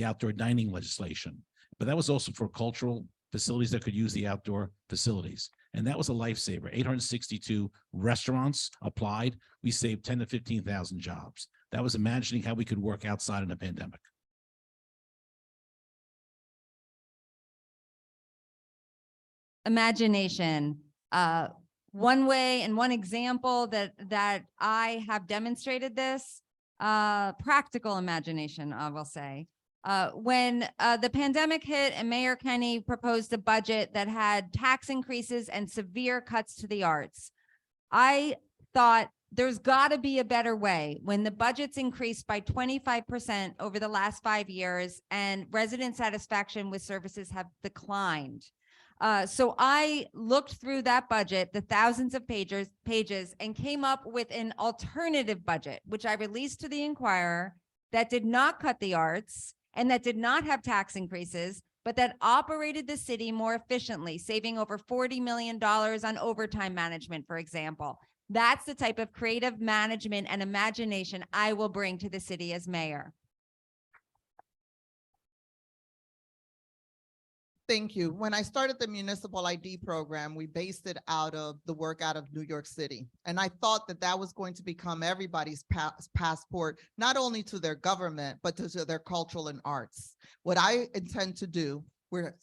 outdoor dining legislation, but that was also for cultural facilities that could use the outdoor facilities. And that was a lifesaver. 862 restaurants applied. We saved 10 to 15,000 jobs. That was imagining how we could work outside in a pandemic. Imagination. One way and one example that I have demonstrated this, practical imagination, I will say. When the pandemic hit and Mayor Kenny proposed a budget that had tax increases and severe cuts to the arts, I thought there's got to be a better way when the budget's increased by 25% over the last 5 years and resident satisfaction with services have declined. So I looked through that budget, the thousands of pages, and came up with an alternative budget, which I released to the Inquirer, that did not cut the arts and that did not have tax increases, but that operated the city more efficiently, saving over $40 million on overtime management, for example. That's the type of creative management and imagination I will bring to the city as mayor. Thank you. When I started the municipal ID program, we based it out of the work out of New York City. And I thought that that was going to become everybody's passport, not only to their government, but to their cultural and arts. What I intend to do, we're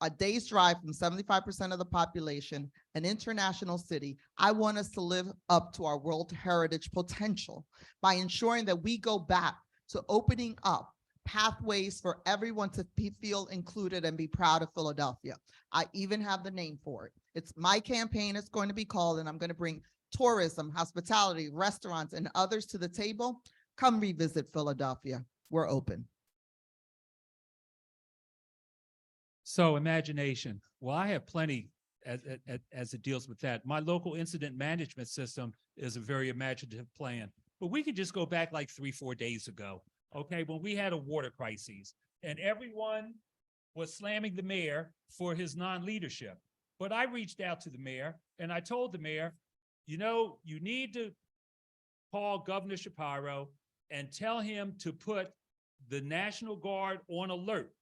a day's drive from 75% of the population, an international city. I want us to live up to our World Heritage potential by ensuring that we go back to opening up pathways for everyone to feel included and be proud of Philadelphia. I even have the name for it. It's my campaign. It's going to be called, and I'm going to bring tourism, hospitality, restaurants, and others to the table. Come revisit Philadelphia. We're open. So imagination. Well, I have plenty as it deals with that. My local incident management system is a very imaginative plan, but we could just go back like 3-4 days ago. Okay, when we had a water crisis and everyone was slamming the mayor for his non-leadership. But I reached out to the mayor and I told the mayor, you know, you need to call Governor Shapiro and tell him to put the National Guard on alert,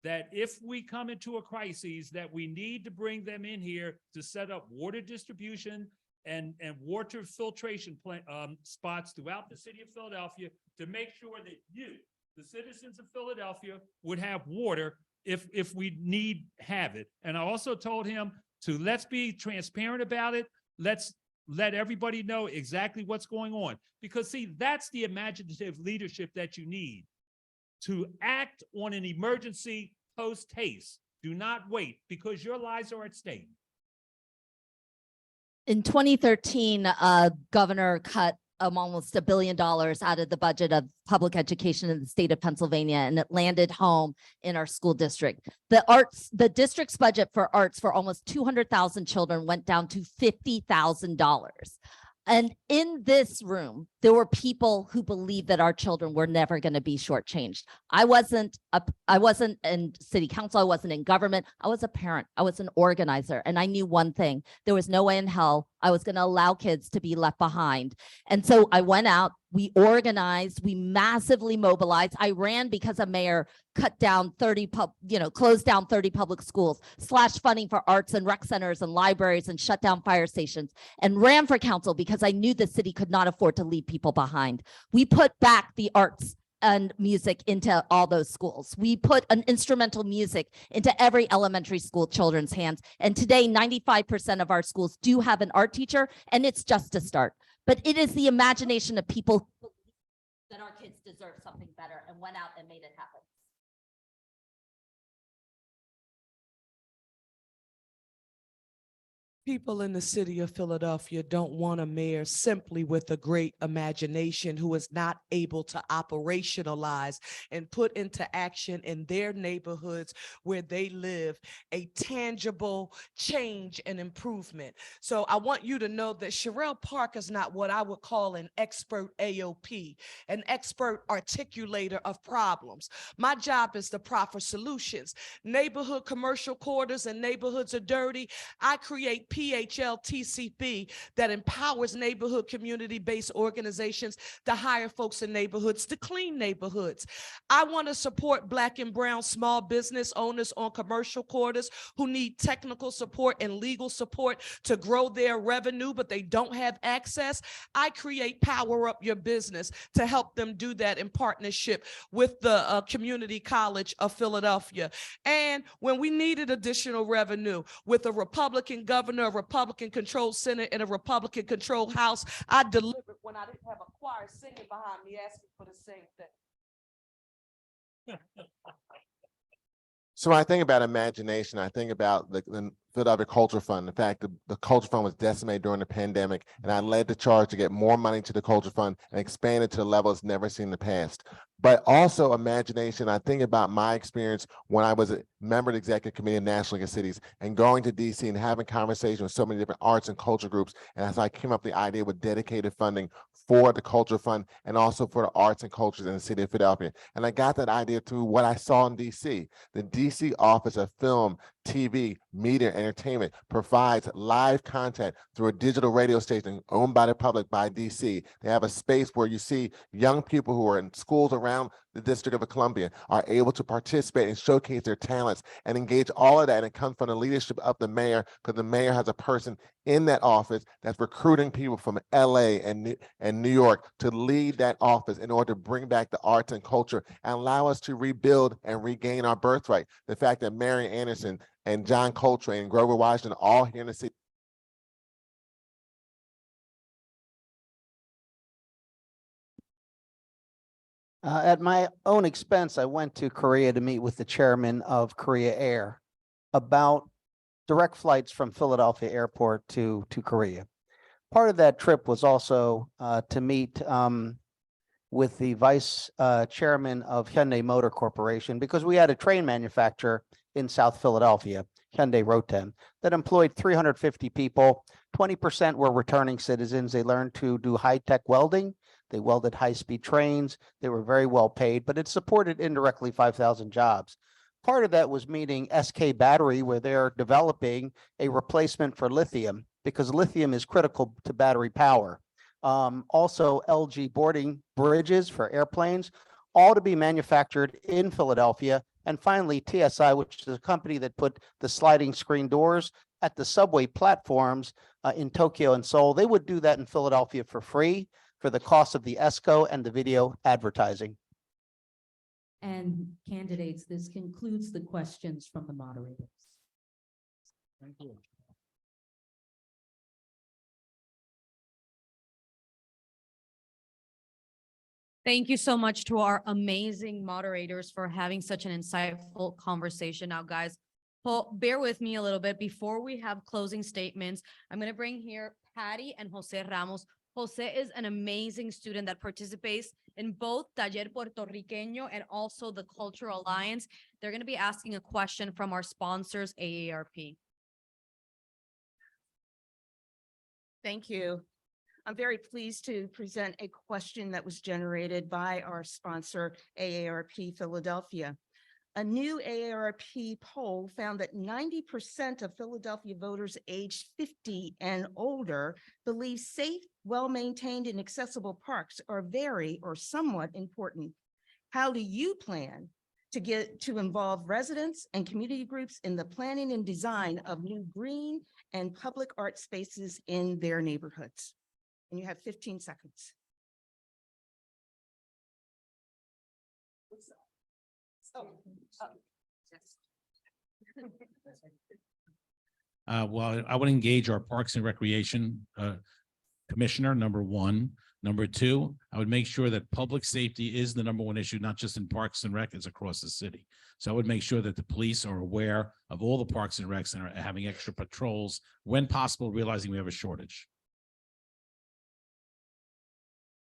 that if we come into a crisis, that we need to bring them in here to set up water distribution and water filtration spots throughout the city of Philadelphia to make sure that you, the citizens of Philadelphia, would have water if we have it. And I also told him to let's be transparent about it. Let's let everybody know exactly what's going on. Because see, that's the imaginative leadership that you need to act on an emergency post haste. Do not wait, because your lives are at stake. In 2013, governor cut almost $1 billion out of the budget of public education in the state of Pennsylvania, and it landed home in our school district. The district's budget for arts for almost 200,000 children went down to $50,000. And in this room, there were people who believed that our children were never going to be shortchanged. I wasn't in city council. I wasn't in government. I was a parent. I was an organizer. And I knew one thing: there was no way in hell I was going to allow kids to be left behind. And so I went out, we organized, we massively mobilized. I ran because a mayor cut down closed down 30 public schools, slashed funding for arts and rec centers and libraries, and shut down fire stations, and ran for council because I knew the city could not afford to leave people behind. We put back the arts and music into all those schools. We put an instrumental music into every elementary school children's hands. And today, 95% of our schools do have an art teacher, and it's just a start. But it is the imagination of people who believe that our kids deserve something better and went out and made it happen. People in the city of Philadelphia don't want a mayor simply with a great imagination who is not able to operationalize and put into action in their neighborhoods where they live a tangible change and improvement. So I want you to know that Sherelle Park is not what I would call an expert AOP, an expert articulator of problems. My job is to proffer solutions. Neighborhood commercial quarters and neighborhoods are dirty. I create PHL TCP that empowers neighborhood community-based organizations to hire folks in neighborhoods to clean neighborhoods. I want to support Black and brown small business owners on commercial quarters who need technical support and legal support to grow their revenue, but they don't have access. I create Power Up Your Business to help them do that in partnership with the Community College of Philadelphia. And when we needed additional revenue with a Republican governor, a Republican-controlled Senate, and a Republican-controlled House, I delivered when I didn't have a choir singing behind me asking for the same thing. So when I think about imagination, I think about the Philadelphia Culture Fund. In fact, the Culture Fund was decimated during the pandemic, and I led the charge to get more money to the Culture Fund and expand it to the level it's never seen in the past. But also imagination, I think about my experience when I was a member of the Executive Committee of National League of Cities and going to DC and having conversations with so many different arts and culture groups. And as I came up with the idea with dedicated funding for the Culture Fund and also for the arts and cultures in the city of Philadelphia. And I got that idea through what I saw in DC. The DC Office of Film, TV, Media, and Entertainment provides live content through a digital radio station owned by the public by DC. They have a space where you see young people who are in schools around the District of Columbia are able to participate and showcase their talents and engage all of that. And it comes from the leadership of the mayor, because the mayor has a person in that office that's recruiting people from LA and New York to lead that office in order to bring back the arts and culture and allow us to rebuild and regain our birthright. The fact that Mary Anderson and John Coltrane and Grover Washington all here in the city. At my own expense, I went to Korea to meet with the chairman of Korea Air about direct flights from Philadelphia Airport to Korea. Part of that trip was also to meet with the vice chairman of Hyundai Motor Corporation, because we had a train manufacturer in South Philadelphia, Hyundai Rotem, that employed 350 people. 20% were returning citizens. They learned to do high-tech welding. They welded high-speed trains. They were very well paid, but it supported indirectly 5,000 jobs. Part of that was meeting SK Battery, where they're developing a replacement for lithium, because lithium is critical to battery power. Also LG boarding bridges for airplanes, all to be manufactured in Philadelphia. And finally, TSI, which is a company that put the sliding screen doors at the subway platforms in Tokyo and Seoul. They would do that in Philadelphia for free for the cost of the ESCO and the video advertising. And candidates, this concludes the questions from the moderators. Thank you. Thank you so much to our amazing moderators for having such an insightful conversation. Now, guys, bear with me a little bit before we have closing statements. I'm going to bring here Patty and Jose Ramos. Jose is an amazing student that participates in both Taller Puertorriqueño and also the Cultural Alliance. They're going to be asking a question from our sponsors, AARP. Thank you. I'm very pleased to present a question that was generated by our sponsor, AARP Philadelphia. A new AARP poll found that 90% of Philadelphia voters aged 50 and older believe safe, well-maintained and accessible parks are very or somewhat important. How do you plan to involve residents and community groups in the planning and design of new green and public art spaces in their neighborhoods? And you have 15 seconds. Well, I would engage our Parks and Recreation Commissioner, number one. Number two, I would make sure that public safety is the number one issue, not just in Parks and Rec, it's across the city. So I would make sure that the police are aware of all the Parks and Recs and are having extra patrols when possible, realizing we have a shortage.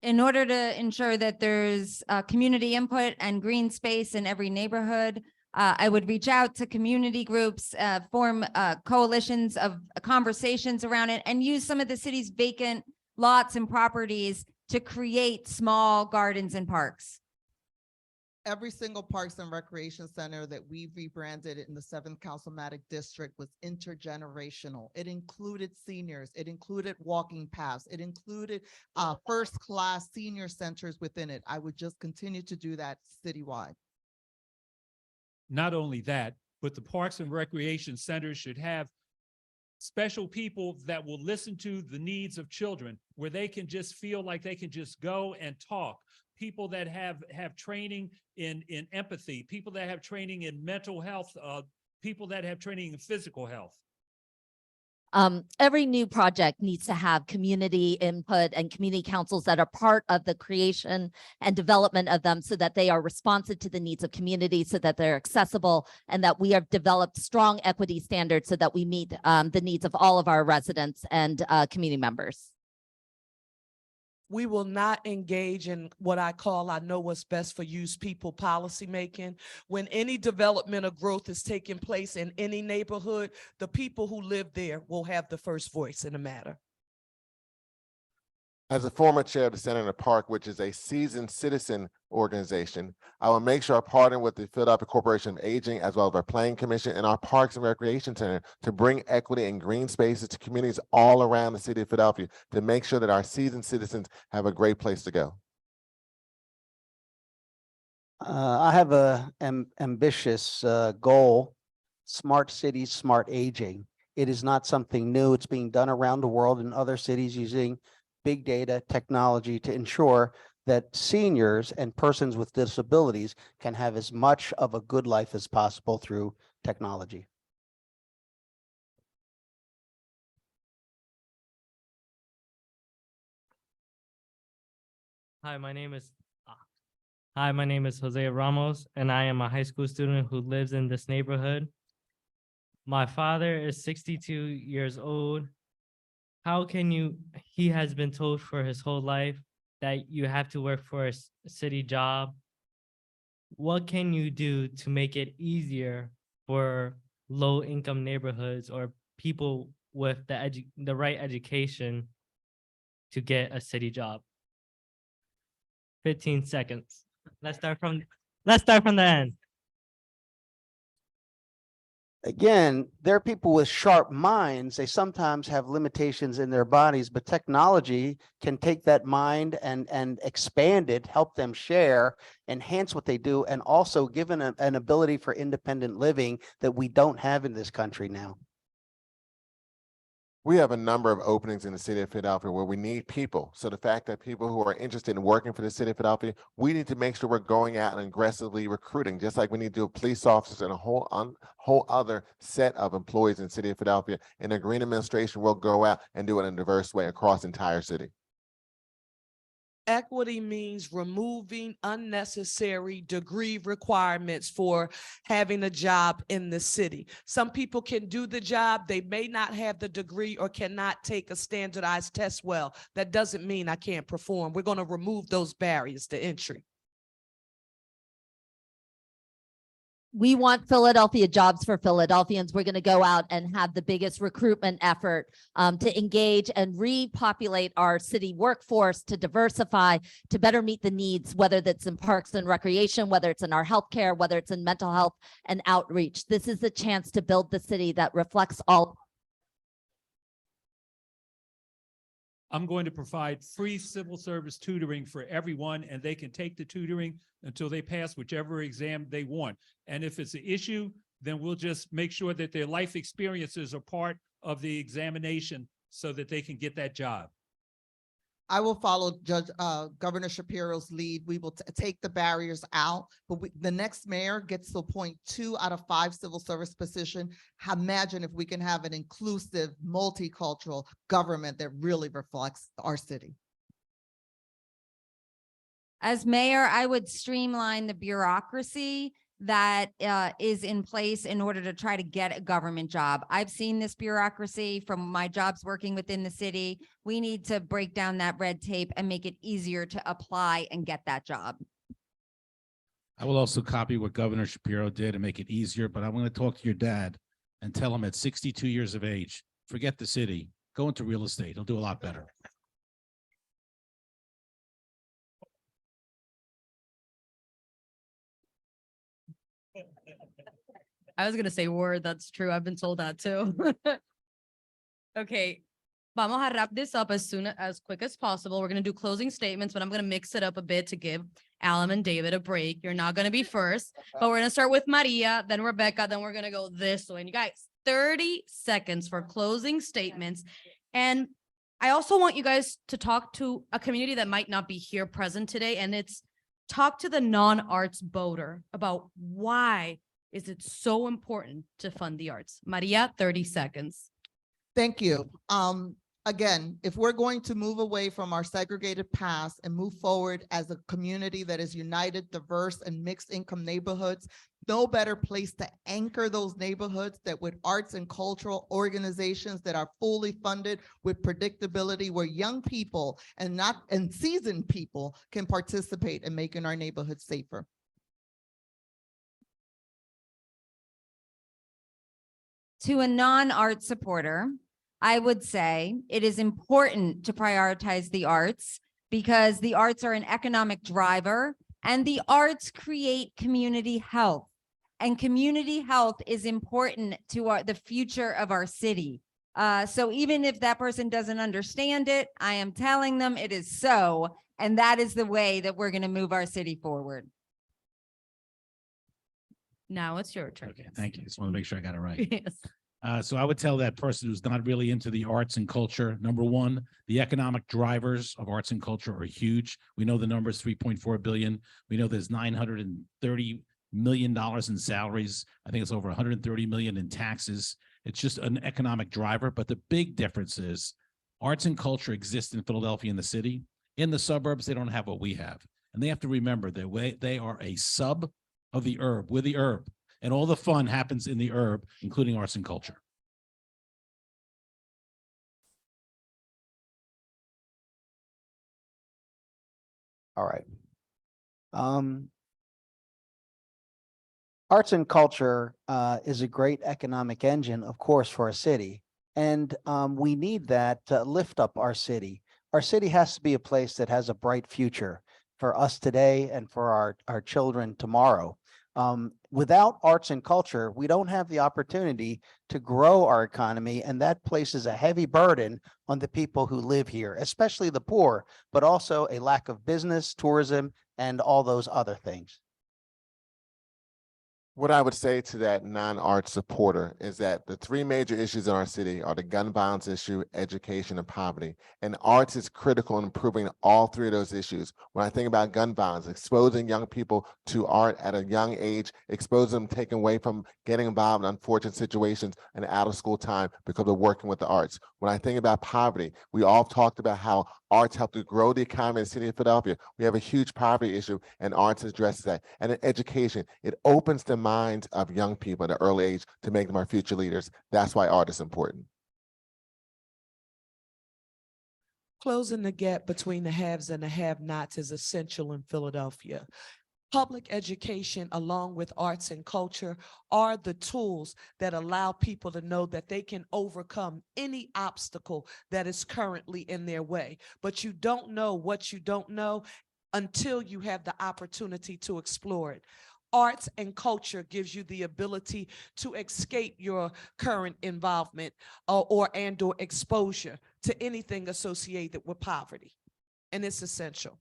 In order to ensure that there's community input and green space in every neighborhood, I would reach out to community groups, form coalitions of conversations around it, and use some of the city's vacant lots and properties to create small gardens and parks. Every single Parks and Recreation Center that we've rebranded in the 7th Councilmatic District was intergenerational. It included seniors, it included walking paths, it included first-class senior centers within it. I would just continue to do that citywide. Not only that, but the Parks and Recreation Centers should have special people that will listen to the needs of children, where they can just feel like they can just go and talk. People that have training in empathy, people that have training in mental health, people that have training in physical health. Every new project needs to have community input and community councils that are part of the creation and development of them, so that they are responsive to the needs of community, so that they're accessible, and that we have developed strong equity standards so that we meet the needs of all of our residents and community members. We will not engage in what I call, I know what's best for use people policymaking. When any development or growth is taking place in any neighborhood, the people who live there will have the first voice in the matter. As a former chair of the Center in the Park, which is a seasoned citizen organization, I will make sure I partner with the Philadelphia Corporation of Aging, as well as our Planning Commission and our Parks and Recreation Center, to bring equity and green spaces to communities all around the city of Philadelphia, to make sure that our seasoned citizens have a great place to go. I have a ambitious goal: smart cities, smart aging. It is not something new. It's being done around the world in other cities using big data technology to ensure that seniors and persons with disabilities can have as much of a good life as possible through technology. Hi, my name is Jose Ramos, and I am a high school student who lives in this neighborhood. My father is 62 years old. He has been told for his whole life that you have to work for a city job. What can you do to make it easier for low-income neighborhoods or people with the right education to get a city job? 15 seconds. Let's start from the end. Again, there are people with sharp minds. They sometimes have limitations in their bodies, but technology can take that mind and expand it, help them share, enhance what they do, and also give an ability for independent living that we don't have in this country now. We have a number of openings in the city of Philadelphia where we need people. So the fact that people who are interested in working for the city of Philadelphia, we need to make sure we're going out and aggressively recruiting, just like we need to do police officers and a whole other set of employees in the city of Philadelphia. And the Green administration will go out and do it in a diverse way across the entire city. Equity means removing unnecessary degree requirements for having a job in the city. Some people can do the job, they may not have the degree or cannot take a standardized test well. That doesn't mean I can't perform. We're going to remove those barriers to entry. We want Philadelphia jobs for Philadelphians. We're going to go out and have the biggest recruitment effort to engage and repopulate our city workforce, to diversify, to better meet the needs, whether that's in parks and recreation, whether it's in our healthcare, whether it's in mental health and outreach. This is the chance to build the city that reflects all. I'm going to provide free civil service tutoring for everyone, and they can take the tutoring until they pass whichever exam they want. And if it's an issue, then we'll just make sure that their life experiences are part of the examination so that they can get that job. I will follow Governor Shapiro's lead. We will take the barriers out, but the next mayor gets to appoint 2 out of 5 civil service positions. Imagine if we can have an inclusive, multicultural government that really reflects our city. As mayor, I would streamline the bureaucracy that is in place in order to try to get a government job. I've seen this bureaucracy from my jobs working within the city. We need to break down that red tape and make it easier to apply and get that job. I will also copy what Governor Shapiro did and make it easier, but I'm going to talk to your dad and tell him at 62 years of age, forget the city, go into real estate. He'll do a lot better. I was gonna say word, that's true. I've been told that too. Okay, vamos a wrap this up as quick as possible. We're gonna do closing statements, but I'm gonna mix it up a bit to give Alan and David a break. You're not gonna be first, but we're gonna start with Maria, then Rebecca, then we're gonna go this way. And you guys, 30 seconds for closing statements. And I also want you guys to talk to a community that might not be here present today, and it's talk to the non-arts voter about why is it so important to fund the arts. Maria, 30 seconds. Thank you. Again, if we're going to move away from our segregated past and move forward as a community that is united, diverse, and mixed income neighborhoods, no better place to anchor those neighborhoods that with arts and cultural organizations that are fully funded with predictability, where young people and seasoned people can participate in making our neighborhoods safer. To a non-art supporter, I would say it is important to prioritize the arts because the arts are an economic driver and the arts create community health. And community health is important to the future of our city. So even if that person doesn't understand it, I am telling them it is so, and that is the way that we're going to move our city forward. Now it's your turn. Okay, thank you. Just want to make sure I got it right. Yes. So I would tell that person who's not really into the arts and culture, number one, the economic drivers of arts and culture are huge. We know the number is 3.4 billion. We know there's $930 million in salaries. I think it's over 130 million in taxes. It's just an economic driver. But the big difference is arts and culture exist in Philadelphia and the city. In the suburbs, they don't have what we have. And they have to remember that they are a sub of the urb. We're the urb. And all the fun happens in the urb, including arts and culture. All right. Arts and culture is a great economic engine, of course, for a city. And we need that to lift up our city. Our city has to be a place that has a bright future for us today and for our children tomorrow. Without arts and culture, we don't have the opportunity to grow our economy, and that places a heavy burden on the people who live here, especially the poor, but also a lack of business, tourism, and all those other things. What I would say to that non-art supporter is that the three major issues in our city are the gun violence issue, education, and poverty. And arts is critical in improving all three of those issues. When I think about gun violence, exposing young people to art at a young age, exposing them, taken away from getting involved in unfortunate situations and out of school time because of working with the arts. When I think about poverty, we all talked about how arts help to grow the economy in the city of Philadelphia. We have a huge poverty issue, and arts addresses that. And in education, it opens the minds of young people at an early age to make them our future leaders. That's why art is important. Closing the gap between the haves and the have-nots is essential in Philadelphia. Public education, along with arts and culture, are the tools that allow people to know that they can overcome any obstacle that is currently in their way. But you don't know what you don't know until you have the opportunity to explore it. Arts and culture gives you the ability to escape your current involvement or exposure to anything associated with poverty, and it's essential.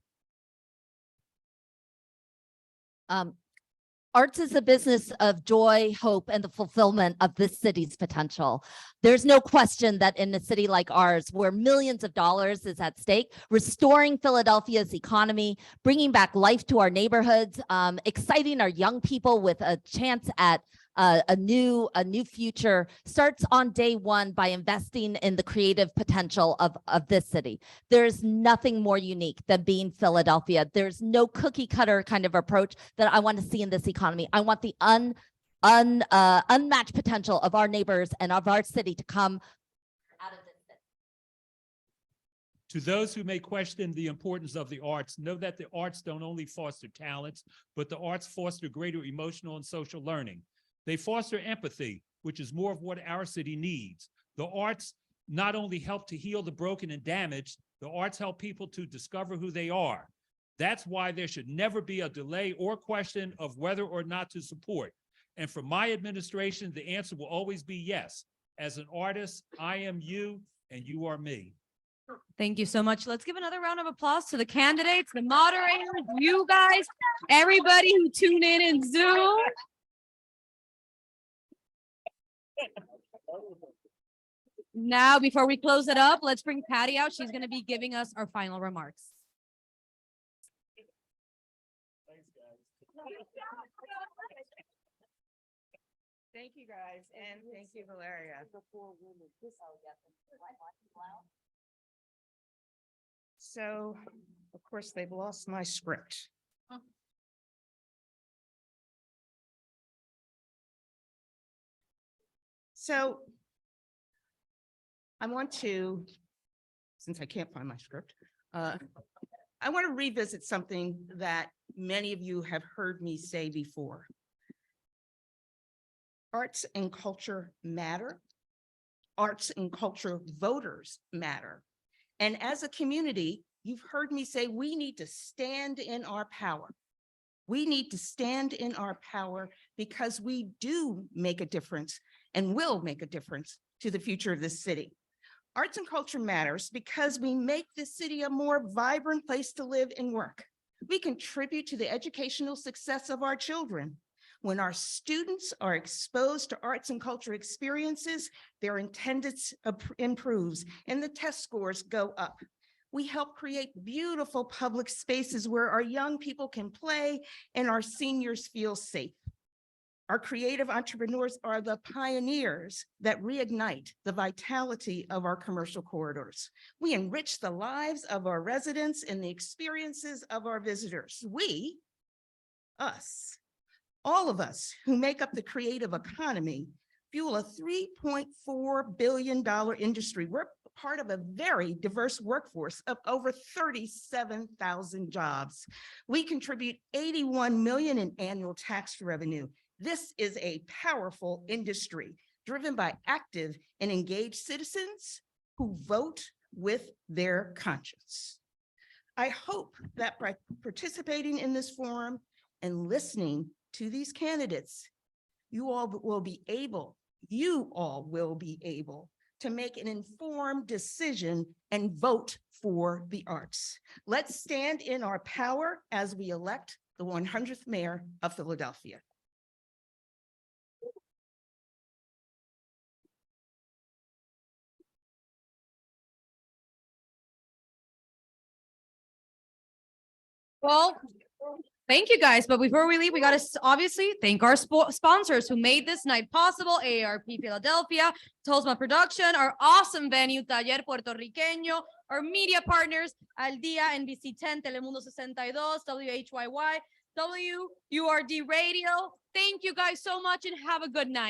Arts is a business of joy, hope, and the fulfillment of this city's potential. There's no question that in a city like ours, where millions of dollars is at stake, restoring Philadelphia's economy, bringing back life to our neighborhoods, exciting our young people with a chance at a new future starts on day one by investing in the creative potential of this city. There's nothing more unique than being Philadelphia. There's no cookie cutter kind of approach that I want to see in this economy. I want the unmatched potential of our neighbors and of our city to come out of this city. To those who may question the importance of the arts, know that the arts don't only foster talents, but the arts foster greater emotional and social learning. They foster empathy, which is more of what our city needs. The arts not only help to heal the broken and damaged, the arts help people to discover who they are. That's why there should never be a delay or question of whether or not to support. And for my administration, the answer will always be yes. As an artist, I am you and you are me. Thank you so much. Let's give another round of applause to the candidates, the moderators, you guys, everybody who tuned in Zoom. Now, before we close it up, let's bring Patty out. She's going to be giving us our final remarks. Thank you, guys, and thank you, Valeria. So, of course, they've lost my script. So I want to, since I can't find my script, I want to revisit something that many of you have heard me say before. Arts and culture matter. Arts and culture voters matter. And as a community, you've heard me say we need to stand in our power. We need to stand in our power because we do make a difference and will make a difference to the future of this city. Arts and culture matters because we make this city a more vibrant place to live and work. We contribute to the educational success of our children. When our students are exposed to arts and culture experiences, their attendance improves and the test scores go up. We help create beautiful public spaces where our young people can play and our seniors feel safe. Our creative entrepreneurs are the pioneers that reignite the vitality of our commercial corridors. We enrich the lives of our residents and the experiences of our visitors. We, us, all of us who make up the creative economy, fuel a $3.4 billion industry. We're part of a very diverse workforce of over 37,000 jobs. We contribute $81 million in annual tax revenue. This is a powerful industry driven by active and engaged citizens who vote with their conscience. I hope that by participating in this forum and listening to these candidates, you all will be able to make an informed decision and vote for the arts. Let's stand in our power as we elect the 100th mayor of Philadelphia. Well, thank you guys. But before we leave, we got to obviously thank our sponsors who made this night possible. AARP Philadelphia, Tosma Production, our awesome venue, Taller Puertorriqueño, our media partners, Al Día, NBC 10, Telemundo 62, WHYY, WURD Radio. Thank you guys so much and have a good night.